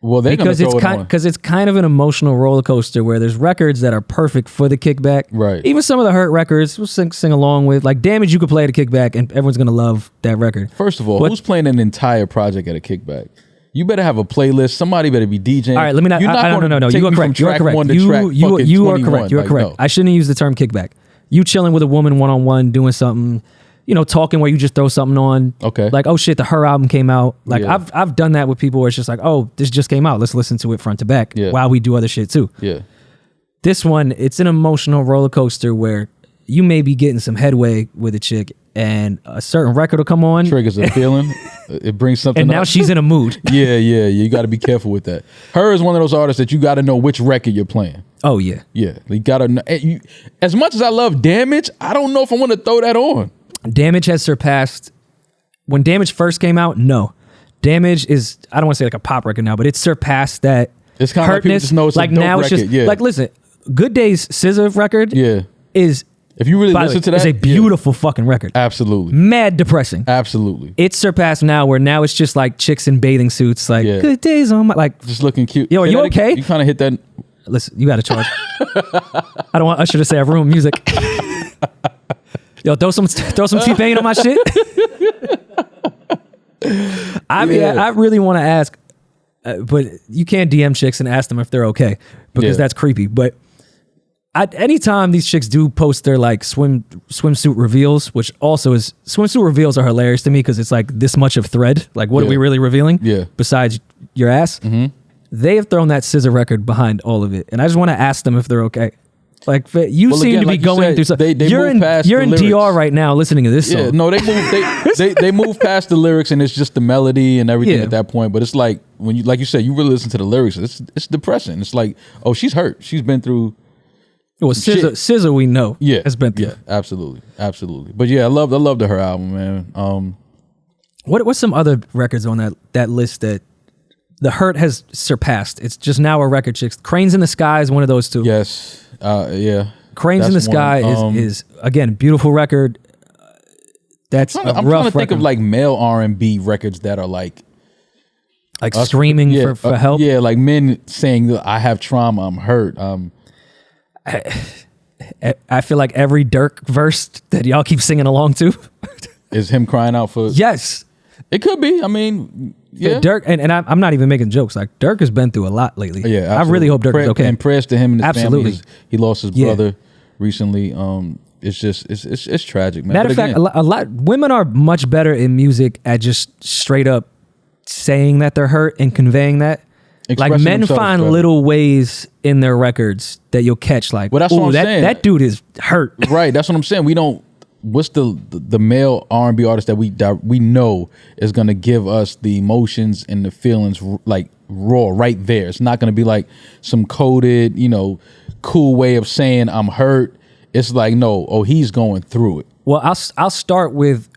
Well, they're Because gonna throw it on. it's kind of an emotional roller coaster where there's records that are perfect for the kickback. Right. Even some of the H.E.R records we'll sing along with. Like Damage you could play at a kickback and everyone's gonna love that record. First of all, But- who's playing an entire project at a kickback? You better have a playlist. Somebody better be DJing. All right, let me not. You're No. take You are me from correct. You are track correct. one to You track fucking you are 21. correct. You are Like, correct. no. I shouldn't use the term kickback. You chilling with a woman one on one doing something, you know, talking where you just throw something on. Okay. Like, oh shit, the H.E.R album came out. Like Yeah. I've done that with people where it's just like, oh, this just came out. Let's listen to it front to back Yeah. while we do other shit too. Yeah. This one, it's an emotional roller coaster where you may be getting some headway with a chick and a certain record will come on. Triggers a feeling. It brings something And now up. she's in a mood. Yeah. You got to be careful with that. H.E.R is one of those artists that you got to know which record you're playing. Oh yeah. Yeah. You got to know. As much as I love Damage, I don't know if I want to throw that on. Damage has surpassed when Damage first came out. No, Damage is, I don't want to say like a pop record now, but it's surpassed that. It's kinda like people just know it's a dope now it's just record, yeah. like, listen, Good Day's SZA record Yeah. is, If you really by the listen way, to that, is a yeah. beautiful fucking record. Absolutely. Mad depressing. Absolutely. It's surpassed now where now it's just like chicks in bathing suits, like Yeah. good days on my, like, Just looking cute. Yo, are Say you that again. okay? You kind of hit that. listen, you got to charge. I don't want Usher to say I ruined music. Yo, throw some T-Pain on my shit. I really want to ask, but you can't DM chicks and ask them if they're okay because Yeah. that's creepy. But anytime these chicks do post their like swimsuit reveals, which also is, swimsuit reveals are hilarious to me because it's like this much of thread. Like, what are Yeah. we really revealing? Yeah. Besides your ass, they have thrown that SZA record behind all of it, and I just want to ask them if they're okay. Like, you Well, seem again, to be like you going said, through something. they You're move in past you're the in lyrics. DR right now listening to this Yeah, song. no, they move. They move past the lyrics, and it's just the melody and everything Yeah. at that point. But it's like when you, like you said, you really listen to the lyrics. It's depressing. It's like, oh, she's hurt. She's been through. Well, shit. SZA, we know, Yeah, has been through. Yeah, absolutely. But yeah, I love the H.E.R album, man. What's some other records on that list that the H.E.R has surpassed? It's just now a record, chicks. Cranes in the Sky is one of those two. Yes, yeah. Cranes in the That's Sky one. is again beautiful record. That's I'm a trying rough to think record. of like male R&B records that are like screaming yeah, for help. Yeah, like men saying, "I have trauma. I'm hurt." I feel like every Dirk verse that y'all keep singing along to. Is him crying out for? Yes. It could be. I mean, yeah. Dirk, and I'm not even making jokes. Like, Dirk has been through a lot lately. Yeah, I really absolutely. hope Dirk is okay. And prayers to him and his Absolutely. family. He lost his Yeah. brother recently. It's just it's tragic, man. Matter But of fact, again, a lot women are much better in music at just straight up saying that they're hurt and conveying that. Like, Expressing men themselves find better. little ways in their records that you'll catch. Like, Well, that's what ooh, I'm that saying. that dude is hurt. right? That's what I'm saying. We don't. What's the male R&B artist that we know is gonna give us the emotions and the feelings like raw right there? It's not gonna be like some coded, cool way of saying I'm hurt. It's like, no, oh, he's going through it. Well, I'll start with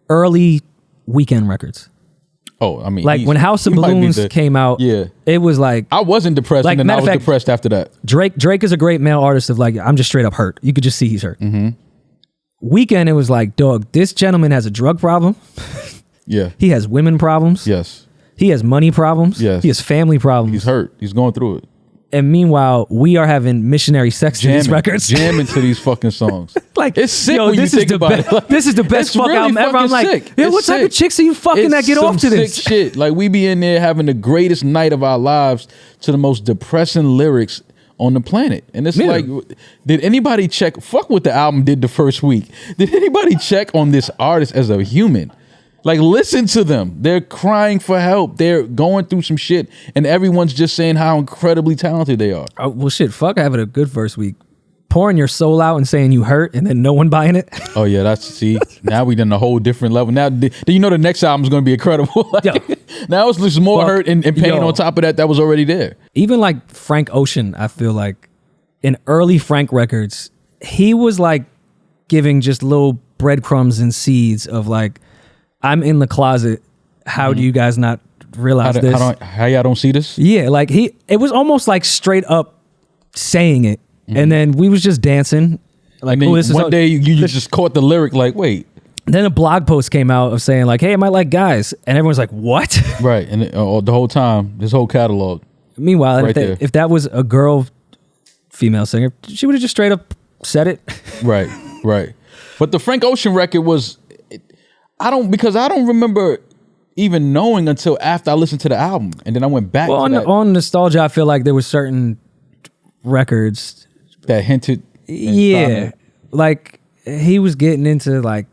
early Weekend records. Oh, I mean, Like when House of he might be Balloons came out, Yeah. it was like I wasn't depressed, Like, and then I matter was of fact- depressed after that. Drake is a great male artist of like, I'm just straight up hurt. You could just see he's hurt. Mm-hmm. Weekend, it was like, dog, this gentleman has a drug problem. Yeah. He has women problems. Yes. He has money problems. Yes. He has family problems. He's hurt. He's going through it. And meanwhile, we are having missionary sex to these records. Jamming to these fucking songs. Like, It's sick yo, when you this is think the about it. Like, this is the best it's fuck really album ever. I'm fucking like, sick. yo, It's what type sick. of chicks are you fucking that get off to some this? sick shit. Like, we be in there having the greatest night of our lives to the most depressing lyrics on the planet. And it's Yeah. like, did anybody check? Fuck what the album did the first week. Did anybody check on this artist as a human? Like, listen to them. They're crying for help. They're going through some shit, and everyone's just saying how incredibly talented they are. Oh, well, shit, fuck having a good first week. Pouring your soul out and saying you hurt and then no one buying it. Oh yeah, now we done a whole different level. Now, do you know the next album is going to be incredible? Like, Yo. now it's just more Fuck. hurt and pain Yo. on top of that was already there. Even like Frank Ocean, I feel like in early Frank records, he was like giving just little breadcrumbs and seeds of like, I'm in the closet. How do you guys not realize this? How y'all don't see this? Yeah, like it was almost like straight up saying it. And then we was just dancing. Like, And then one day you just caught the lyric like, wait. Then a blog post came out of saying like, hey, I might like guys. And everyone's like, what? Right. And the whole time, this whole catalog. Meanwhile, Right there. if that was a girl, female singer, she would have just straight up said it. Right. But the Frank Ocean record was, I don't remember even knowing until after I listened to the album. And then I went back to that. On nostalgia, I feel like there were certain records That hinted. Yeah, like he was getting into like,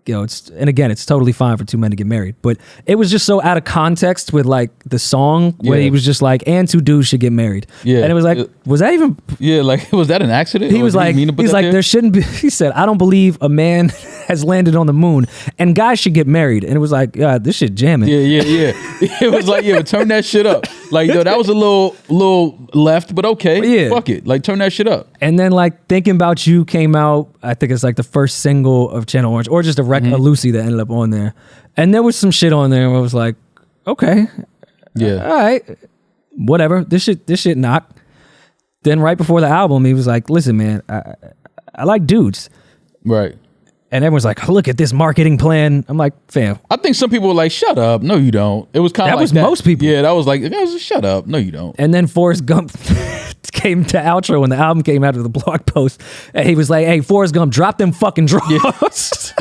you know, it's totally fine for two men to get married, but it was just so out of context with like the song where he was just like, and two dudes should get married. Yeah, and it was like, was that even? Yeah, like was that an accident? He was like, there shouldn't be. He said, I don't believe a man has landed on the moon, and guys should get married. And it was like, yeah, this shit jamming. Yeah. It was like, yeah, turn that shit up. Like, yo, that was a little left, but okay, fuck it. Like, turn that shit up. And then like Thinking About You came out. I think it's like the first single of Channel Orange, or just a Lucy that ended up on there. And there was some shit on there where I was like, okay, all right, whatever. This shit knocked. Then right before the album, he was like, listen, man, I like dudes. Right. And everyone's like, look at this marketing plan. I'm like, fam. I think some people were like, shut up. No, you don't. It was kind of like that. That was most people. Yeah, that was like, shut up. No, you don't. And then Forrest Gump came to outro when the album came out of the blog post. And he was like, hey, Forrest Gump, drop them fucking draws.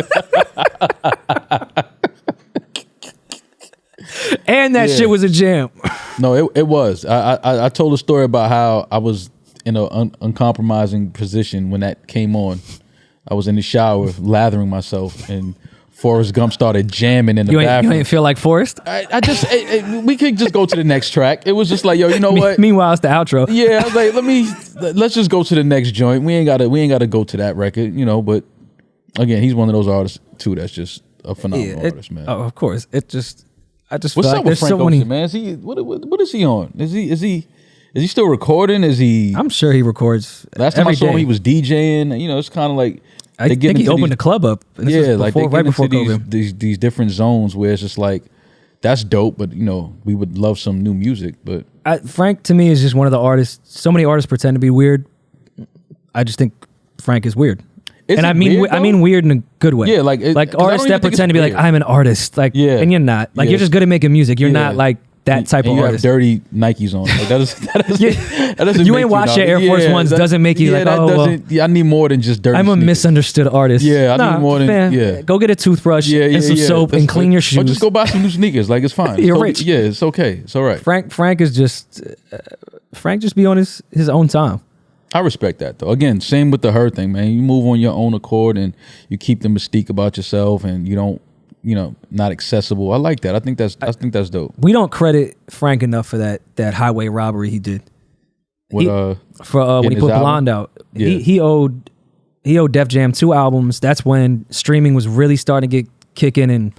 And that shit was a jam. No, it was. I told a story about how I was in an uncompromising position when that came on. I was in the shower lathering myself, and Forrest Gump started jamming in the bathroom. You ain't feel like Forrest? I just, we could just go to the next track. It was just like, yo, you know what? Meanwhile, it's the outro. Yeah, I was like, let's just go to the next joint. We ain't gotta go to that record, you know. But again, he's one of those artists too that's just a phenomenal artist, man. Oh, of course. I just what's feel up like with there's Frank so many. Ocean, man? Is he what is he on? Is he still recording? Is he? I'm sure he records. Last time I saw him, day. he was DJing. You know, it's kind of like. I think he opened the club up. Like right before COVID. These different zones where it's just like, that's dope, but you know, we would love some new music. But Frank to me is just one of the artists. So many artists pretend to be weird. I just think Frank is weird. And I mean weird in a good way. Yeah, like artists that pretend to be like, I'm an artist. Like, and you're not. Like, you're just good at making music. You're not like that type of artist. You have dirty Nikes on. Like, that doesn't you ain't wash your Air Force Ones. Doesn't make you like, I need more than just dirty. I'm a sneakers. Misunderstood artist. Yeah, I need more than Go get a toothbrush and some soap and clean your shoes. Or just go buy some new sneakers. Like, it's fine. You're rich. Yeah, it's okay. It's all right. Frank is just Frank just be on his own time. I respect that though. Again, same with the H.E.R. thing, man. You move on your own accord and you keep the mystique about yourself, and you don't, not accessible. I like that. I think that's dope. We don't credit Frank enough for that highway robbery he did. When he put Blonde out. Yeah. He owed Def Jam 2 albums. That's when streaming was really starting to get kicking, and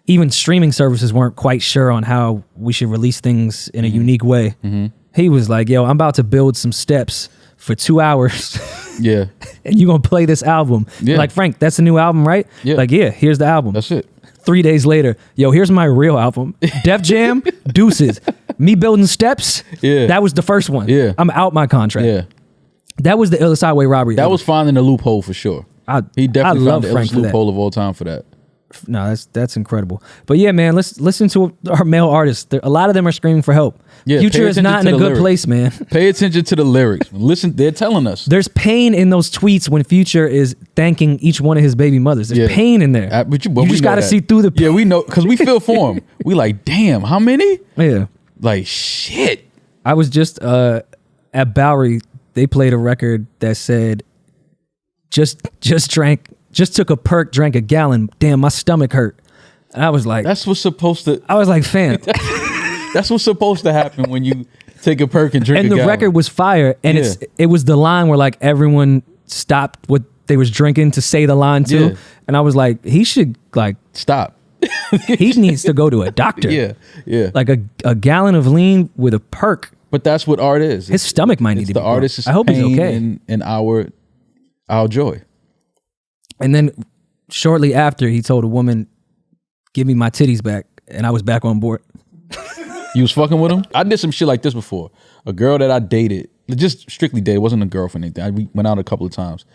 even streaming services weren't quite sure on how we should release things in a unique way. Mm-hmm. He was like, yo, I'm about to build some steps for 2 hours. Yeah. And you're going to play this album. Yeah. Like, Frank, that's the new album, right? Yeah. Like, yeah, here's the album. That's it. 3 days later, yo, here's my real album. Def Jam, Deuces. Me building steps. Yeah. That was the first one. Yeah. I'm out my contract. Yeah. That was the illest highway robbery. That was finding a loophole for sure. He definitely found the illest loophole of all time for that. No, that's incredible. But yeah, man, let's listen to our male artists. A lot of them are screaming for help. Yeah, Future is not in a good place, man. Pay attention to the lyrics. Listen, they're telling us. There's pain in those tweets when Future is thanking each one of his baby mothers. There's pain in there. But you just got to see through the pain. Yeah, we know, because we feel for him. We like, damn, how many? Yeah. Like, shit. I was just at Bowery. They played a record that said, just took a perk, drank a gallon. Damn, my stomach hurt. And I was like, that's what's supposed to. I was like, fam. That's what's supposed to happen when you take a perk and drink a gallon. And the record was fire. And it was the line where like everyone stopped what they was drinking to say the line too. Yeah. And I was like, he should like stop. He needs to go to a doctor. Yeah. Like a gallon of lean with a perk. But that's what art is. His stomach might need to be the artist's I hope he's pain okay. and our joy. And then shortly after, he told a woman, "Give me my titties back," and I was back on board. You was fucking with him? I did some shit like this before. A girl that I dated, just strictly dated, wasn't a girlfriend or anything. We went out a couple of times.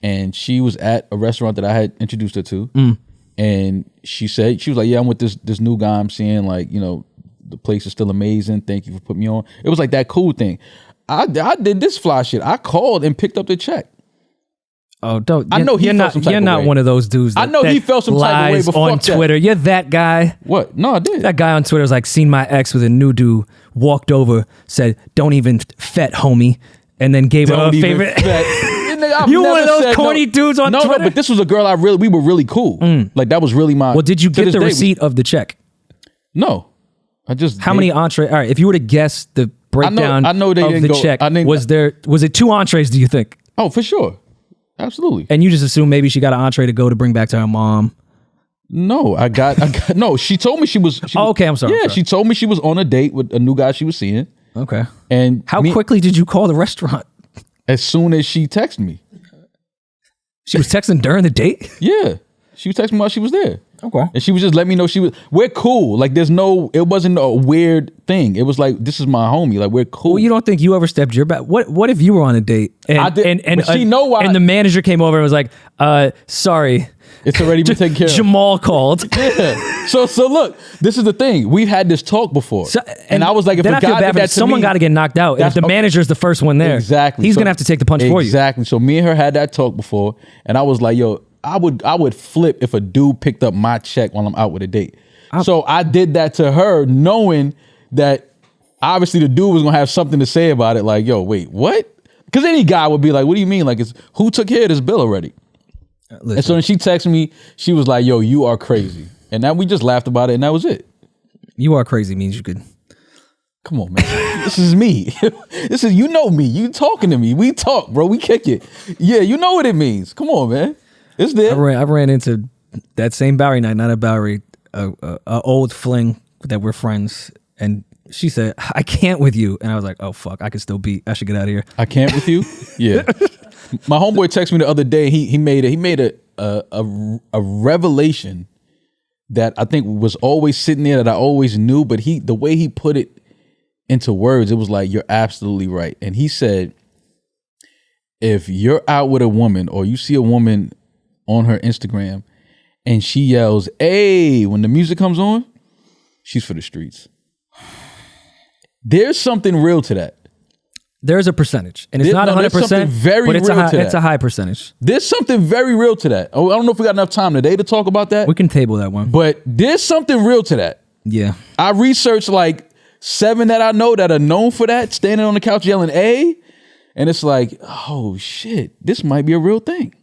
And she was at a restaurant that I had introduced her to. And she was like, yeah, I'm with this new guy I'm seeing. Like, you know, the place is still amazing. Thank you for putting me on. It was like that cool thing. I did this fly shit. I called and picked up the check. Oh, don't! I know he felt some type You're of not way. one of those dudes. I know he felt some type of way, lies but on fuck that. Twitter. You're that guy. What? No, I did. That guy on Twitter was like, "Seen my ex with a new dude. Walked over, said, don't even fet, homie," and then gave her a favorite. You one of those corny dudes on Twitter. No, but this was a girl we were really cool. Like that was really my. Well, did you get the receipt of the check? No, I just. How many entrees? All right, if you were to guess the breakdown I know they of didn't the go, check, was it 2 entrees? Do you think? Oh, for sure, absolutely. And you just assume maybe she got an entree to go to bring back to her mom. No, I got no. She told me she was. Okay, I'm sorry. Yeah, she told me she was on a date with a new guy she was seeing. Okay. And how quickly did you call the restaurant? As soon as she texted me. She was texting during the date? Yeah. She was texting me while she was there. Okay. And she was just letting me know we're cool. Like it wasn't a weird thing. It was like, this is my homie. Like we're cool. Well, you don't think you overstepped your back? What if you were on a date and I did, and she know why? And the manager came over and was like, sorry. It's already been taken care of. Jamal called. Yeah. So look, this is the thing. We've had this talk before. And I was like, if a guy did that to someone got to get knocked out. If the manager's the first one there, exactly. He's gonna have to take the punch for you. Exactly. So me and her had that talk before, and I was like, yo, I would flip if a dude picked up my check while I'm out with a date. So I did that to her, knowing that obviously the dude was gonna have something to say about it. Like, yo, wait, what? Because any guy would be like, what do you mean? Like, who took care of this bill already? Listen. And so when she texted me, she was like, yo, you are crazy. And now we just laughed about it, and that was it. You are crazy means you could. Come on, man. This is me. This is, you know me. You talking to me. We talk, bro. We kick it. Yeah, you know what it means. Come on, man. It's there. I ran into that same Bowery night, not a Bowery, a old fling that we're friends. And she said, I can't with you. And I was like, oh, fuck, I should get out of here. I can't with you? Yeah. My homeboy texted me the other day. He made a revelation that I think was always sitting there that I always knew, but the way he put it into words, it was like, you're absolutely right. And he said, if you're out with a woman or you see a woman on her Instagram and she yells, hey, when the music comes on, she's for the streets. There's something real to that. There's a percentage, and it's not 100%, but it's a high percentage. There's something very real to that. Oh, I don't know if we got enough time today to talk about that. We can table that one. But there's something real to that. Yeah. I researched like 7 that I know that are known for that, standing on the couch yelling, "A," and it's like, oh shit, this might be a real thing.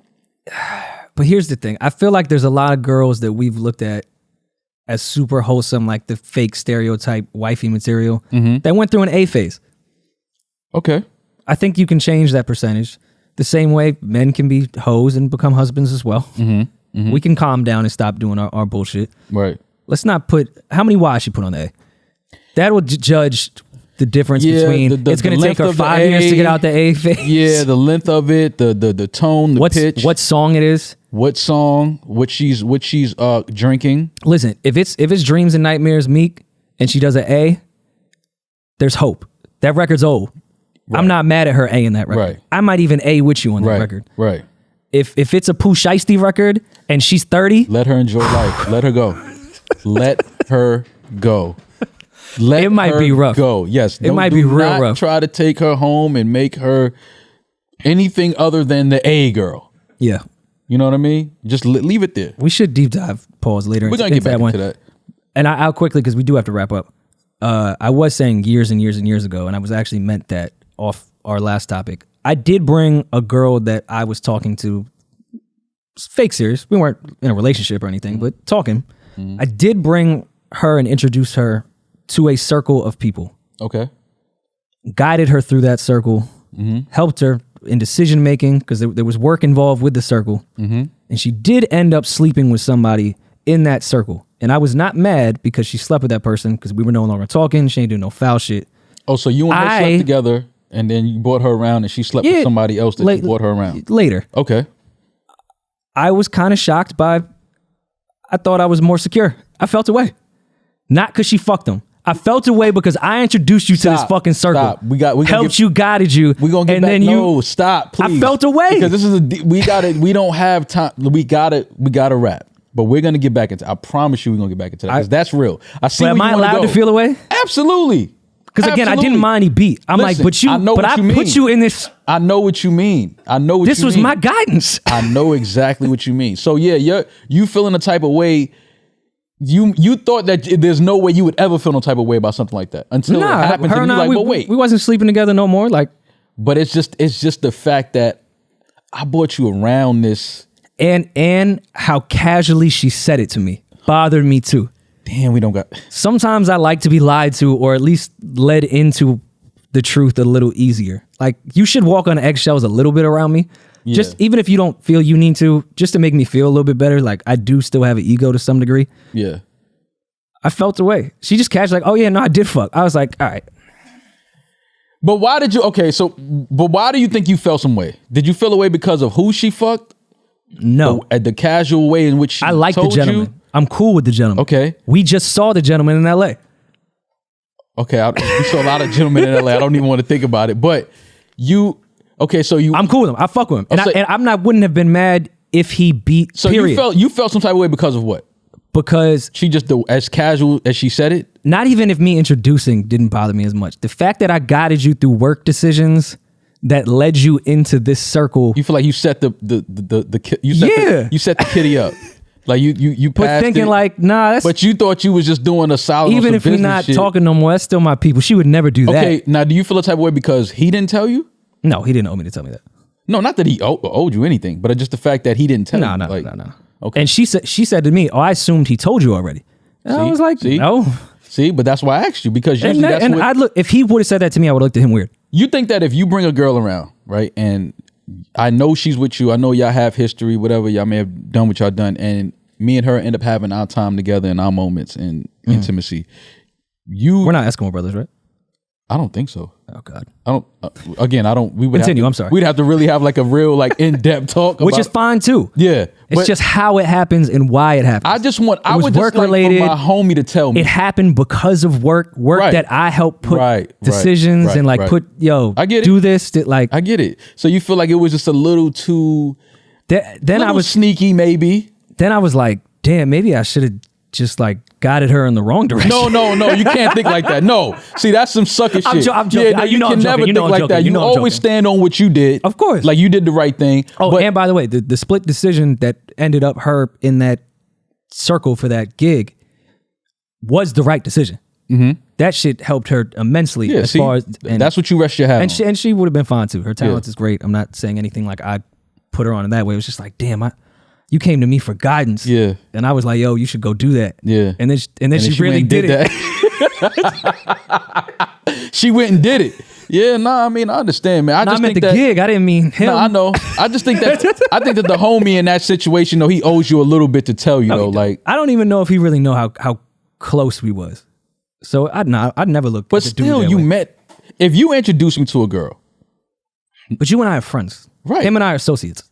But here's the thing. I feel like there's a lot of girls that we've looked at as super wholesome, like the fake stereotype wifey material, that went through an A phase. Okay. I think you can change that percentage. The same way men can be hoes and become husbands as well. We can calm down and stop doing our bullshit. Right. Let's not put, how many Y's she put on the A? That will judge the difference between, it's going to take her 5 years to get out the A phase. Yeah, the length of it, the tone, the pitch. What song it is. What song, what she's drinking. Listen, if it's Dreams and Nightmares Meek and she does an A, there's hope. That record's old. Right. I'm not mad at her A in that record. Right. I might even A with you on that record. Right. If it's a Pooh Shiesty record and she's 30, let her enjoy life. Let her go. Let her go. Let it might be rough. Go. Yes. It might be real rough. Try to take her home and make her anything other than the A girl. Yeah. You know what I mean? Just leave it there. We should deep dive pause later. We're gonna get back into that. And I'll quickly, because we do have to wrap up. I was saying years and years and years ago, and I was actually meant that off our last topic. I did bring a girl that I was talking to, fake serious. We weren't in a relationship or anything, but talking. I did bring her and introduce her to a circle of people. Okay. Guided her through that circle, helped her in decision making because there was work involved with the circle. And she did end up sleeping with somebody in that circle. And I was not mad because she slept with that person because we were no longer talking. She ain't doing no foul shit. Oh, so you and her slept together, and then you brought her around, and she slept with somebody else that you brought her around later. Okay. I was kind of shocked by. I thought I was more secure. I felt away, not because she fucked him. I felt away because I introduced you to this fucking circle. Stop. We helped you, guided you. We gonna get and back. Then no, stop, please. I felt away because this is we got it. We don't have time. We got it. We got to wrap. But we're gonna get back into. I promise you, we're gonna get back into that because that's real. I see. But am I allowed to feel away? Absolutely. Because again, I didn't mind he beat. I'm like, but you. I know what you mean. Put you in this. I know what you mean. I know what this was my guidance. I know exactly what you mean. So yeah, you feeling the type of way. You thought that there's no way you would ever feel no type of way about something like that until it happens. And you're like, but wait, we wasn't sleeping together no more. Like, but it's just the fact that I brought you around this, and how casually she said it to me bothered me too. Damn, we don't got. Sometimes I like to be lied to, or at least led into the truth a little easier. Like, you should walk on eggshells a little bit around me. Yeah. Just even if you don't feel you need to, just to make me feel a little bit better. Like, I do still have an ego to some degree. Yeah. I felt away. She just casually like, oh yeah, no, I did fuck. I was like, all right. But why did you, but why do you think you felt some way? Did you feel away because of who she fucked? No. At the casual way in which she I like the gentleman. You? I'm cool with the gentleman. Okay. We just saw the gentleman in LA. Okay, we saw a lot of gentlemen in LA. I don't even want to think about it. But I'm cool with him. I fuck with him. And wouldn't have been mad if he beat, so period. You felt some type of way because of what? Because she just, as casual as she said it? Not even if me introducing didn't bother me as much. The fact that I guided you through work decisions that led you into this circle. You feel like you set you set the kitty up. Like you but passed thinking it, like, nah, that's, but you thought you was just doing a solid. Even if we're not talking no more, that's still my people. She would never do that. Okay, now do you feel a type of way because he didn't tell you? No, he didn't owe me to tell me that. No, not that he owed you anything, but just the fact that he didn't tell you. No. Okay. And she said to me, "Oh, I assumed he told you already." And I was like, "No." See, but that's why I asked you because usually I'd look, if he would have said that to me, I would have looked at him weird. You think that if you bring a girl around, right, and I know she's with you, I know y'all have history, whatever y'all may have done what y'all done, and me and her end up having our time together in our moments and intimacy. We're not Eskimo brothers, right? I don't think so. Oh God. I don't. Again, I don't. We would continue. I'm sorry. We'd have to really have like a real in-depth talk, which is fine too. Yeah, it's just how it happens and why it happens. I would just like for my homie to tell me it happened because of work right. that I helped put decisions and put I get it. Do this. I get it. So you feel like it was just a little too. Then I was sneaky, maybe. Then I was like, damn, maybe I should have just guided her in the wrong direction. No, you can't think like that. No, see, that's some sucker shit. I'm joking. Yeah, no, you can never think like that. You always stand on what you did. Of course. Like you did the right thing. Oh, and by the way, the split decision that ended up her in that circle for that gig was the right decision. Mm-hmm. That shit helped her immensely. Yeah, that's what you rest your hat on. And she would have been fine too. Her talent is great. I'm not saying anything like I put her on in that way. It was just like, damn, you came to me for guidance. Yeah. And I was like, yo, you should go do that. Yeah. And then she really did it. She went and did it. Yeah, I mean, I understand, man. I meant the gig. I didn't mean him. I know. I just think that the homie in that situation, though, he owes you a little bit to tell you, though. I don't even know if he really know how close we was. So I'd never look. But still, you met. If you introduced me to a girl. But you and I are friends. Right. Him and I are associates.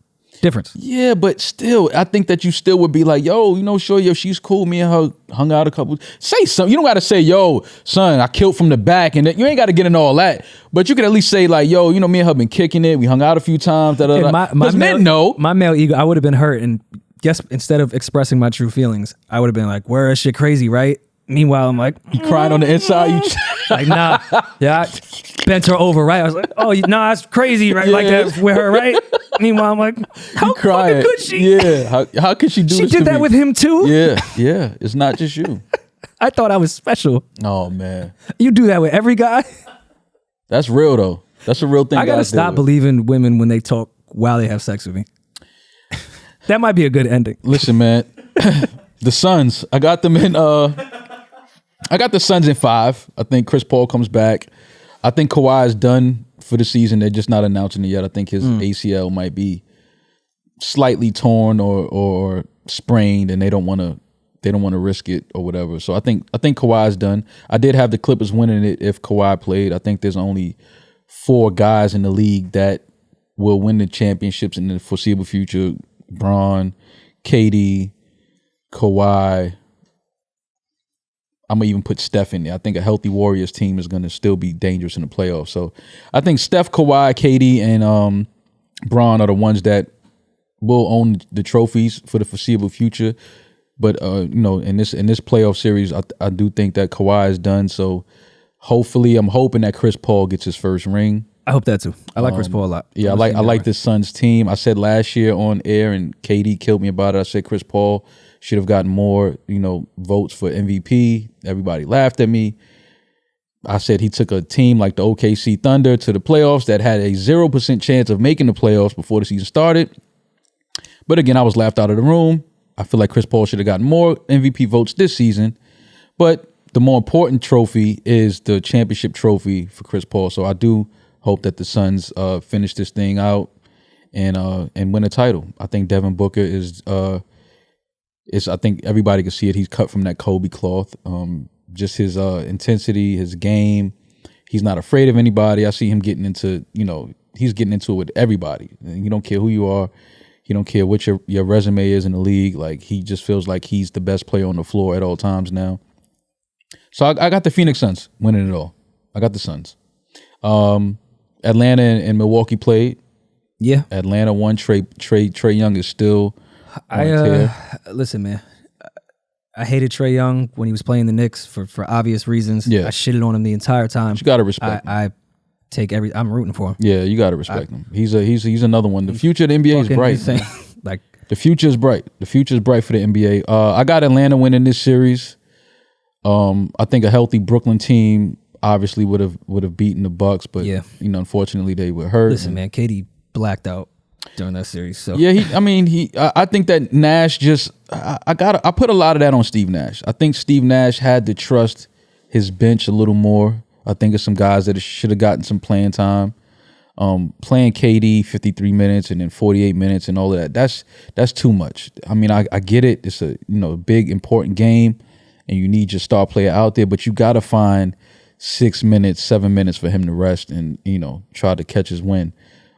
Difference. Yeah, but still, I think that you still would be like, yo, sure, yo, she's cool. Me and her hung out a couple. Say something. You don't got to say, yo, son, I killed from the back. And you ain't got to get into all that. But you can at least say like, yo, me and her been kicking it. We hung out a few times. Because men know. My male ego, I would have been hurt. And guess instead of expressing my true feelings, I would have been like, where is shit crazy, right? Meanwhile, I'm like, you crying on the inside? You like, nah. Yeah, I bent her over, right? I was like, oh, nah, that's crazy, right? Yeah. Like that with her, right? Meanwhile, I'm like, how fucking could she? Yeah, how could she do she this did that me? With him too? Yeah. It's not just you. I thought I was special. Oh, man. You do that with every guy? That's real, though. That's a real thing. I gotta stop believing women when they talk while they have sex with me. That might be a good ending. Listen, man. The Suns, I got them in... I got the Suns in 5. I think Chris Paul comes back. I think Kawhi is done for the season. They're just not announcing it yet. I think his ACL might be slightly torn or sprained, and they don't want to they don't want to risk it or whatever. So I think Kawhi's done. I did have the Clippers winning it if Kawhi played. I think there's only 4 guys in the league that will win the championships in the foreseeable future: Bron, KD, Kawhi. I'm gonna even put Steph in there. I think a healthy Warriors team is gonna still be dangerous in the playoffs. So I think Steph, Kawhi, KD, and Bron are the ones that will own the trophies for the foreseeable future. But in this playoff series, I do think that Kawhi is done. So hopefully, I'm hoping that Chris Paul gets his first ring. I hope that too. I like Chris Paul a lot. Yeah, I like the Suns team. I said last year on air, and KD killed me about it. I said Chris Paul should have gotten more, votes for MVP. Everybody laughed at me. I said he took a team like the OKC Thunder to the playoffs that had a 0% chance of making the playoffs before the season started. But again, I was laughed out of the room. I feel like Chris Paul should have gotten more MVP votes this season. But the more important trophy is the championship trophy for Chris Paul. So I do hope that the Suns finish this thing out and win a title. I think Devin Booker is I think everybody can see it. He's cut from that Kobe cloth. Just his intensity, his game. He's not afraid of anybody. I see him getting into, he's getting into it with everybody. And you don't care who you are. You don't care what your resume is in the league. Like, he just feels like he's the best player on the floor at all times now. So I got the Phoenix Suns winning it all. I got the Suns. Atlanta and Milwaukee played. Yeah. Atlanta won. Trey Young is still listen, man. I hated Trey Young when he was playing the Knicks for obvious reasons. Yeah. I shitted on him the entire time. But you gotta respect him. I'm rooting for him. Yeah, you gotta respect him. He's another one. The future of the NBA is bright. Like, the future is bright. The future is bright for the NBA. I got Atlanta winning this series. I think a healthy Brooklyn team obviously would have beaten the Bucks, but unfortunately they were hurt. Listen, man, KD blacked out during that series. So yeah, I think that Nash just I put a lot of that on Steve Nash. I think Steve Nash had to trust his bench a little more. I think of some guys that should have gotten some playing time. Playing KD 53 minutes and then 48 minutes and all of that. That's too much. I mean, I get it. It's a big important game, and you need your star player out there, but you got to find 6 minutes, 7 minutes for him to rest and try to catch his win.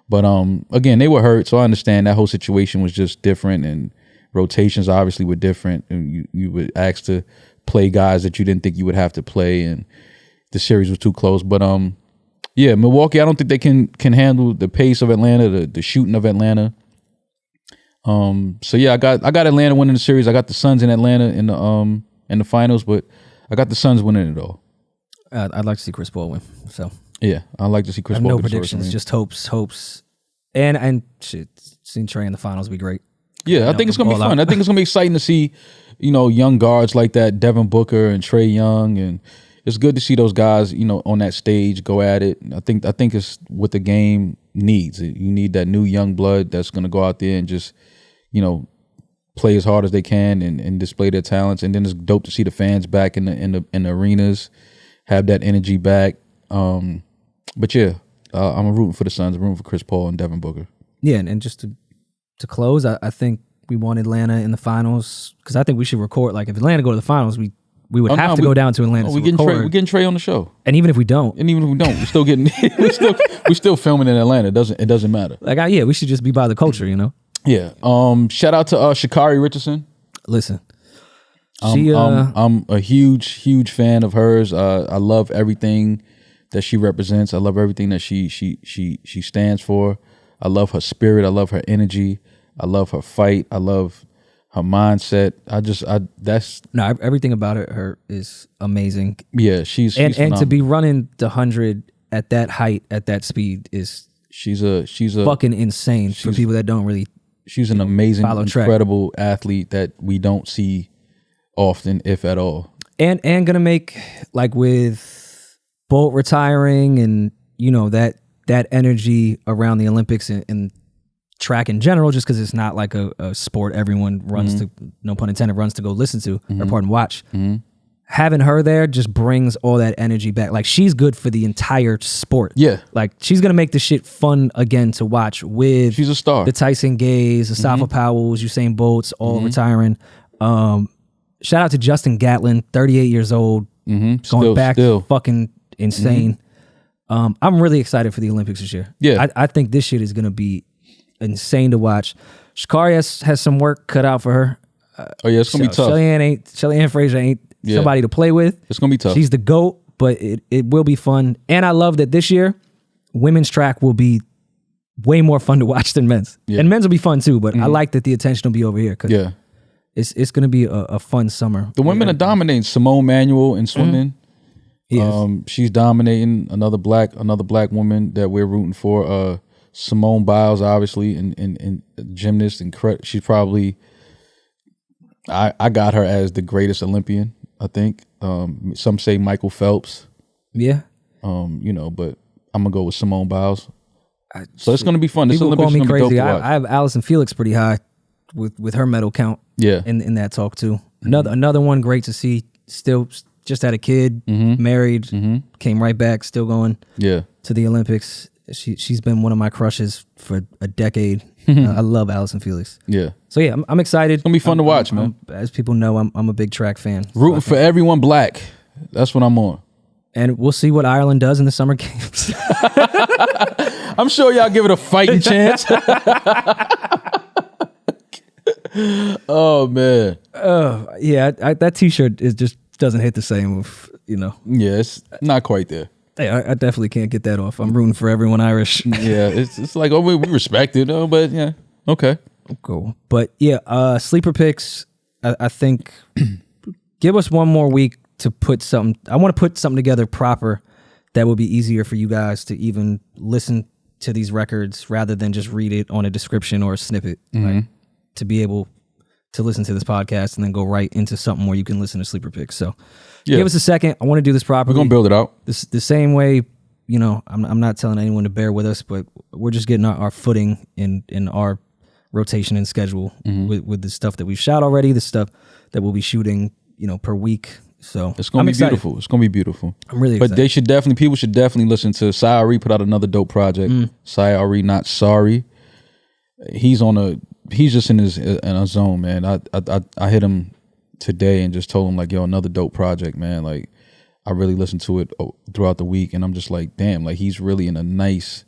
But again, they were hurt, so I understand that whole situation was just different, and rotations obviously were different. And you were asked to play guys that you didn't think you would have to play, and the series was too close. But yeah, Milwaukee, I don't think they can handle the pace of Atlanta, the shooting of Atlanta. So yeah, I got Atlanta winning the series. I got the Suns in Atlanta in the finals, but I got the Suns winning it all. I'd like to see Chris Paul win. So yeah, I'd like to see Chris Paul. No predictions, just hopes, and shit. Seeing Trey in the finals would be great. Yeah, I think it's gonna be fun. I think it's gonna be exciting to see, young guards like that, Devin Booker and Trey Young, and it's good to see those guys, on that stage go at it. I think it's what the game needs. You need that new young blood that's gonna go out there and just, play as hard as they can and display their talents. And then it's dope to see the fans back in the arenas, have that energy back. But yeah, I'm rooting for the Suns. I'm rooting for Chris Paul and Devin Booker. Yeah, and just to close, I think we want Atlanta in the finals because I think we should record. Like, if Atlanta go to the finals, we would have to go down to Atlanta. We're getting Trey on the show. And even if we don't, we're still getting we're still filming in Atlanta. It doesn't matter. Like, we should just be by the culture, Yeah. Shout out to Sha'Carri Richardson. Listen, I'm a huge fan of hers. I love everything that she represents. I love everything that she stands for. I love her spirit. I love her energy. I love her fight. I love her mindset. Everything about her is amazing. Yeah, she's and to be running the 100 at that height, at that speed is she's a fucking insane for people that don't really. She's an amazing, incredible athlete that we don't see often, if at all. And gonna make, like, with Bolt retiring and that energy around the Olympics and track in general, just because it's not like a sport everyone runs to, no pun intended, runs to go listen to or pardon watch. Having her there just brings all that energy back. Like, she's good for the entire sport. Yeah. Like, she's gonna make this shit fun again to watch with. She's a star. The Tyson Gays, the Safa Powells, Usain Bolts, all retiring. Shout out to Justin Gatlin, 38 years old, going back fucking insane. I'm really excited for the Olympics this year. Yeah. I think this shit is going to be insane to watch. Shakari has some work cut out for her. Oh yeah, it's gonna be tough. Shelly Ann Fraser ain't somebody to play with. It's gonna be tough. She's the GOAT, but it will be fun. And I love that this year, women's track will be way more fun to watch than men's. Yeah. And men's will be fun too, but I like that the attention will be over here. Cause it's gonna be a fun summer. The women are dominating. Simone Manuel in swimming. She's dominating. Another black woman that we're rooting for. Simone Biles, obviously, in gymnast, and she's probably. I got her as the greatest Olympian. I think some say Michael Phelps. Yeah. But I'm gonna go with Simone Biles. So it's gonna be fun. This Olympics is gonna be dope to watch. I have Allison Felix pretty high with her medal count. Yeah. In that talk too. Another one great to see. Still just had a kid, married, came right back, still going. Yeah. To the Olympics. She's been one of my crushes for a decade. I love Allison Felix. Yeah. So yeah, I'm excited. It's gonna be fun to watch, man. As people know, I'm a big track fan. Rooting for everyone black. That's what I'm on. And we'll see what Ireland does in the Summer Games. I'm sure y'all give it a fighting chance. Oh man. Yeah, that T-shirt just doesn't hit the same. Yeah, it's not quite there. Hey, I definitely can't get that off. I'm rooting for everyone Irish. Yeah, it's like, we respect it, but yeah, okay. Cool. But yeah, sleeper picks, I think, give us one more week to put something. I want to put something together proper that will be easier for you guys to even listen to these records rather than just read it on a description or a snippet. Right? To be able to listen to this podcast and then go right into something where you can listen to sleeper picks. So give us a second. I want to do this properly. We're going to build it out. The same way, I'm not telling anyone to bear with us, but we're just getting our footing in our rotation and schedule with the stuff that we've shot already, the stuff that we'll be shooting, per week. So it's going to be beautiful. It's going to be beautiful. I'm really excited. But people should definitely listen to H.E.R. put out another dope project. H.E.R. Not Sorry. He's just in a zone, man. I hit him today and just told him like, yo, another dope project, man. Like, I really listened to it throughout the week, and I'm just like, damn, like he's really in a nice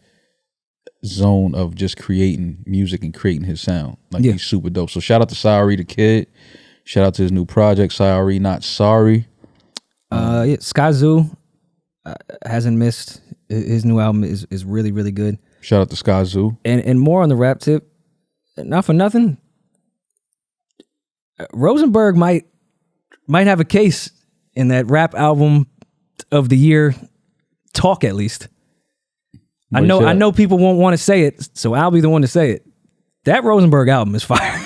zone of just creating music and creating his sound. Like he's super dope. So shout out to H.E.R. the kid. Shout out to his new project, H.E.R. Not Sorry. Sky Zoo hasn't missed. His new album is really, really good. Shout out to Sky Zoo. And more on the rap tip. Not for nothing, Rosenberg might have a case in that rap album of the year talk, at least. I know people won't want to say it, so I'll be the one to say it. That Rosenberg album is fire.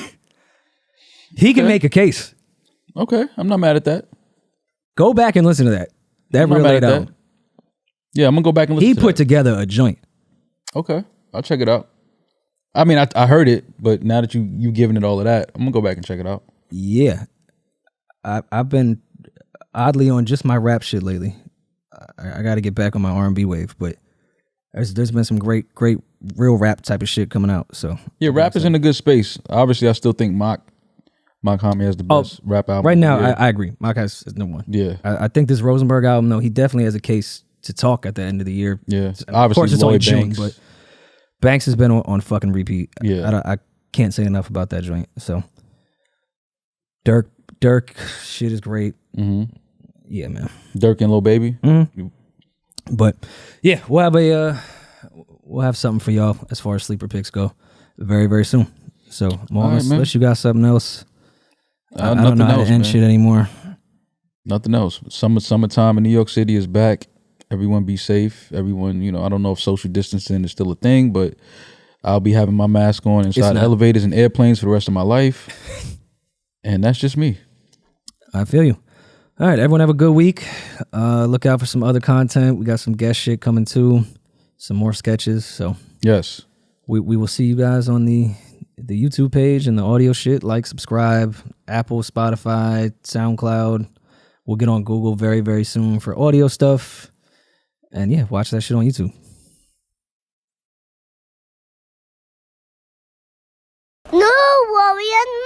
He can make a case. Okay, I'm not mad at that. Go back and listen to that. That real late album. Yeah, I'm gonna go back and listen to He put together a joint. Okay, I'll check it out. I mean, I heard it, but now that you giving it all of that, I'm gonna go back and check it out. Yeah, I've been oddly on just my rap shit lately. I got to get back on my R&B wave, but there's been some great real rap type of shit coming out. So yeah, rap is in a good space. Obviously, I still think Mock Homie has the best rap album right now. I agree. Mock has number one. Yeah, I think this Rosenberg album though, he definitely has a case to talk at the end of the year. Yeah, obviously, of course it's only June, but Banks has been on fucking repeat. Yeah, I can't say enough about that joint. So Dirk shit is great. Yeah, man. Dirk and Lil Baby. But yeah, we'll have something for y'all as far as sleeper picks go very, very soon. So unless you got something else, I don't know how to end shit anymore. Nothing else. Summertime in New York City is back. Everyone be safe. Everyone, I don't know if social distancing is still a thing, but I'll be having my mask on inside elevators and airplanes for the rest of my life. And that's just me. I feel you. All right, everyone have a good week. Look out for some other content. We got some guest shit coming too. Some more sketches. So yes, we will see you guys on the YouTube page and the audio shit. Like, subscribe, Apple, Spotify, SoundCloud. We'll get on Google very, very soon for audio stuff. And yeah, watch that shit on YouTube. No worry and